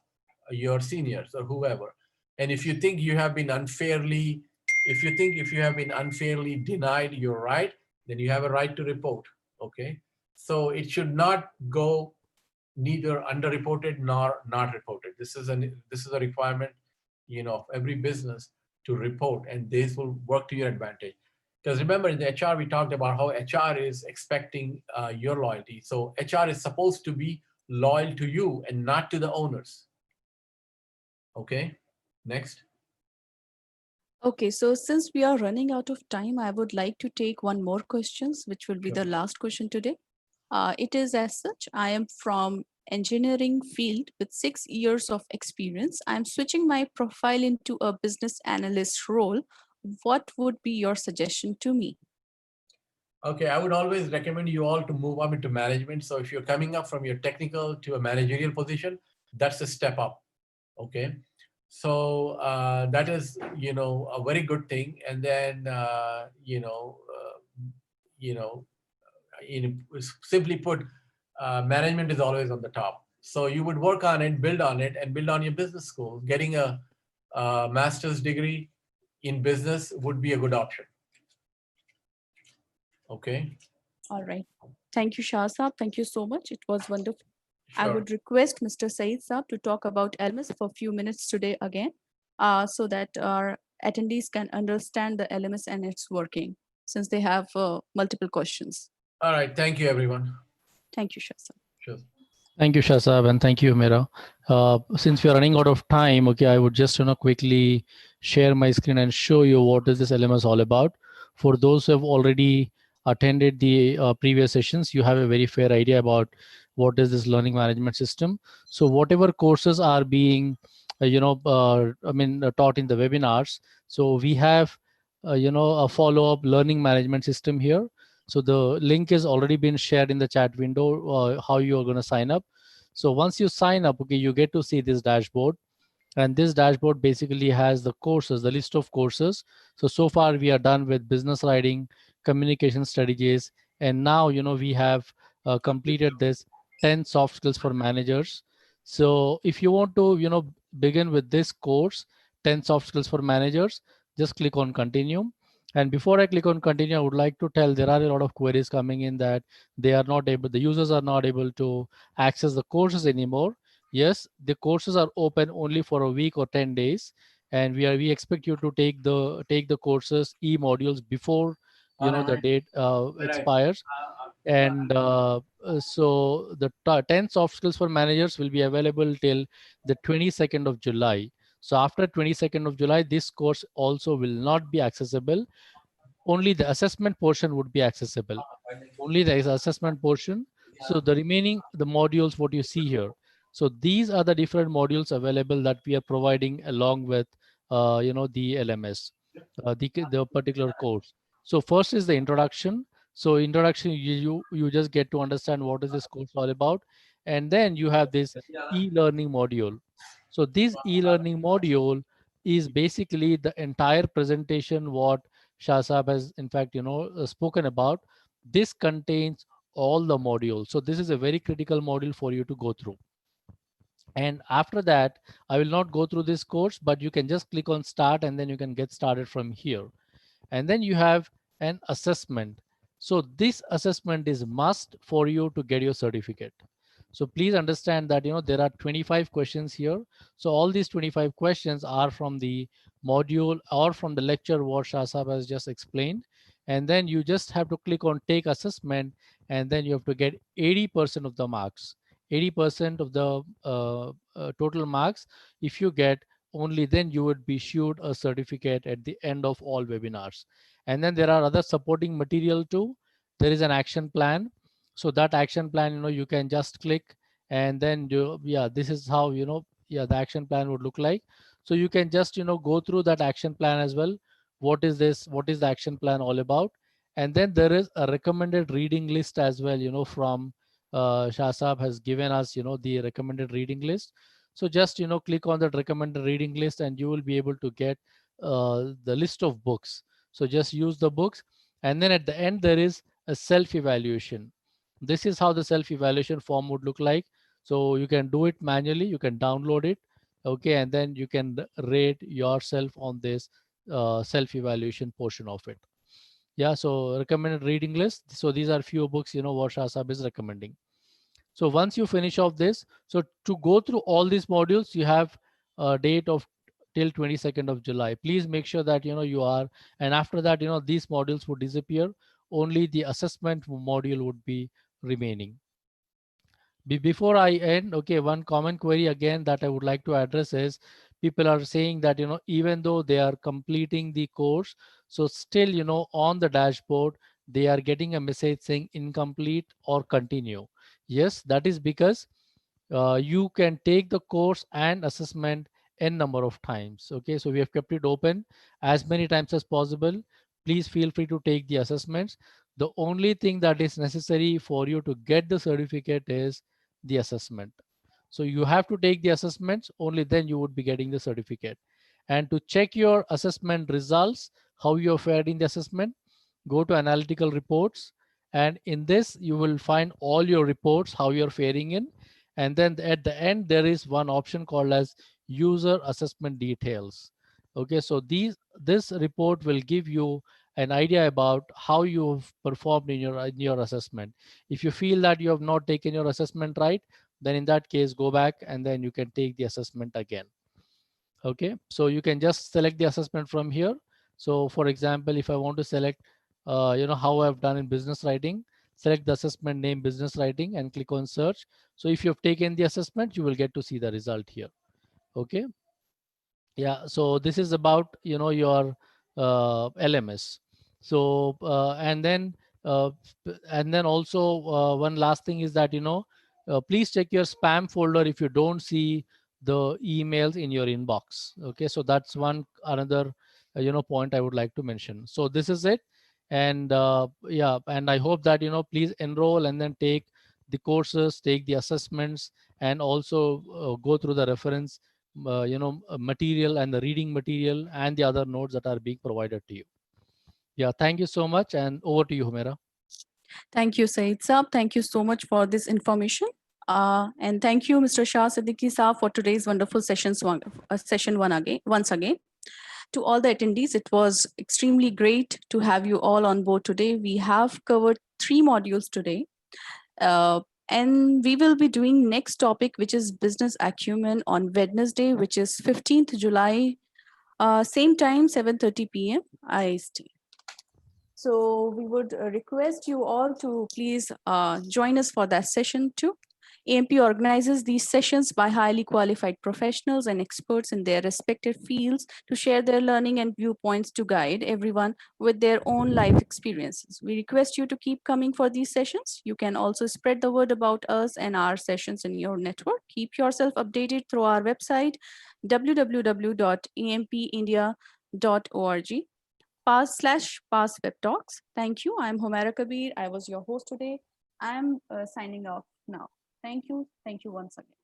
Speaker 1: your seniors or whoever. And if you think you have been unfairly, if you have been unfairly denied your right, then you have a right to report. Okay. So it should not go neither underreported nor not reported. This is a requirement, of every business to report, and this will work to your advantage. Because remember, in the HR, we talked about how HR is expecting your loyalty. So HR is supposed to be loyal to you and not to the owners. Okay, next.
Speaker 2: Okay, so since we are running out of time, I would like to take one more questions, which will be
Speaker 1: Sure.
Speaker 2: the last question today. It is as such, I am from engineering field with 6 years of experience. I'm switching my profile into a business analyst role. What would be your suggestion to me?
Speaker 1: Okay, I would always recommend you all to move up into management. So if you're coming up from your technical to a managerial position, that's a step up. Okay, so that is a very good thing. And then you know simply put, management is always on the top. So you would work on it, build on it, and build on your business school. Getting a master's degree in business would be a good option. Okay.
Speaker 2: All right. Thank you, Shah Saab. Thank you so much. It was wonderful. I
Speaker 1: Sure.
Speaker 2: would request Mr. Saeed Saab to talk about LMS for a few minutes today again, so that our attendees can understand the LMS and its working, since they have multiple questions.
Speaker 1: All right. Thank you, everyone.
Speaker 2: Thank you, Shah Saab.
Speaker 1: Sure.
Speaker 3: Thank you, Shasab, and thank you, Mira. Since we are running out of time, okay, I would just quickly share my screen and show you what is this LMS all about. For those who have already attended the previous sessions, you have a very fair idea about what is this learning management system. So whatever courses are being, taught in the webinars, so we have, a follow-up learning management system here. So the link is already been shared in the chat window, how you are going to sign up. So once you sign up, okay, you get to see this dashboard. And this dashboard basically has the courses, the list of courses. So far we are done with business writing, communication strategies. And now, we have completed this 10 soft skills for managers. So if you want to, begin with this course, 10 soft skills for managers, just click on continue. And before I click on continue, I would like to tell there are a lot of queries coming in that the users are not able to access the courses anymore. Yes, the courses are open only for a week or 10 days, and we expect you to take the courses e-modules before the date expires. And so the 10 soft skills for managers will be available till the 22nd of July. So after 22nd of July, this course also will not be accessible. Only the assessment portion would be accessible. Only the assessment portion. So the remaining, the modules, what you see here. So these are the different modules available that we are providing along with, the LMS, the particular course. So first is the introduction. So introduction, you just get to understand what is this course all about, and then you have this e-learning module. So this e-learning module is basically the entire presentation what Shah Saab has in fact spoken about. This contains all the modules. So this is a very critical module for you to go through. And after that, I will not go through this course, but you can just click on start and then you can get started from here. And then you have an assessment. So this assessment is must for you to get your certificate. So please understand that there are 25 questions here. So all these 25 questions are from the module or from the lecture what Shah Sahab has just explained. And then you just have to click on take assessment, and then you have to get 80% of the marks. 80% of the total marks. If you get, only then you would be issued a certificate at the end of all webinars. And then there are other supporting material too. There is an action plan. So that action plan, you can just click, and then yeah, this is how yeah, the action plan would look like. So you can just go through that action plan as well. What is this? What is the action plan all about? And then there is a recommended reading list as well, from Shah Saab has given us the recommended reading list. So just click on that recommended reading list, and you will be able to get the list of books. So just use the books, and then at the end there is a self-evaluation. This is how the self-evaluation form would look like. So you can do it manually, you can download it, okay, and then you can rate yourself on this self-evaluation portion of it. Yeah, so recommended reading list. So these are few books what Shah Sahab is recommending. So once you finish off this, so to go through all these modules, you have a date of till 22nd of July. Please make sure that you are, and after that these modules would disappear. Only the assessment module would be remaining. Before I end, okay, one common query again that I would like to address is people are saying that even though they are completing the course, so still on the dashboard they are getting a message saying incomplete or continue. Yes, that is because you can take the course and assessment n number of times. Okay, so we have kept it open as many times as possible. Please feel free to take the assessments. The only thing that is necessary for you to get the certificate is the assessment. So you have to take the assessments, only then you would be getting the certificate. And to check your assessment results, how you have fared in the assessment, go to analytical reports, and in this you will find all your reports how you're faring in. And then at the end there is one option called as user assessment details. Okay, so this report will give you an idea about how you've performed in your assessment. If you feel that you have not taken your assessment right, then in that case go back and then you can take the assessment again. Okay, so you can just select the assessment from here. So for example, if I want to select how I've done in business writing, select the assessment name business writing and click on search. So if you've taken the assessment, you will get to see the result here. Okay, yeah, so this is about your LMS. So uh, and then also one last thing is that please check your spam folder if you don't see the emails in your inbox. Okay, so that's one another point I would like to mention. So this is it. And yeah, and I hope that please enroll and then take the courses, take the assessments, and also go through the reference material and the reading material and the other notes that are being provided to you. Yeah, thank you so much, and over to you, Humera.
Speaker 2: Thank you, Said Saab. Thank you so much for this information. And thank you, Mr. Shah Siddiqui Saab, for today's wonderful session one again. Once again, to all the attendees, it was extremely great to have you all on board today. We have covered 3 modules today. And we will be doing next topic, which is business acumen on Wednesday, which is 15th July, same time, 7:30 p.m. IST. So we would request you all to please join us for that session too. AMP organizes these sessions by highly qualified professionals and experts in their respective fields to share their learning and viewpoints to guide everyone with their own life experiences. We request you to keep coming for these sessions. You can also spread the word about us and our sessions in your network. Keep yourself updated through our website, www.ampindia.org. past/past web talks. Thank you. I'm Humaira Kabir. I was your host today. I'm signing off now. Thank you. Thank you once again.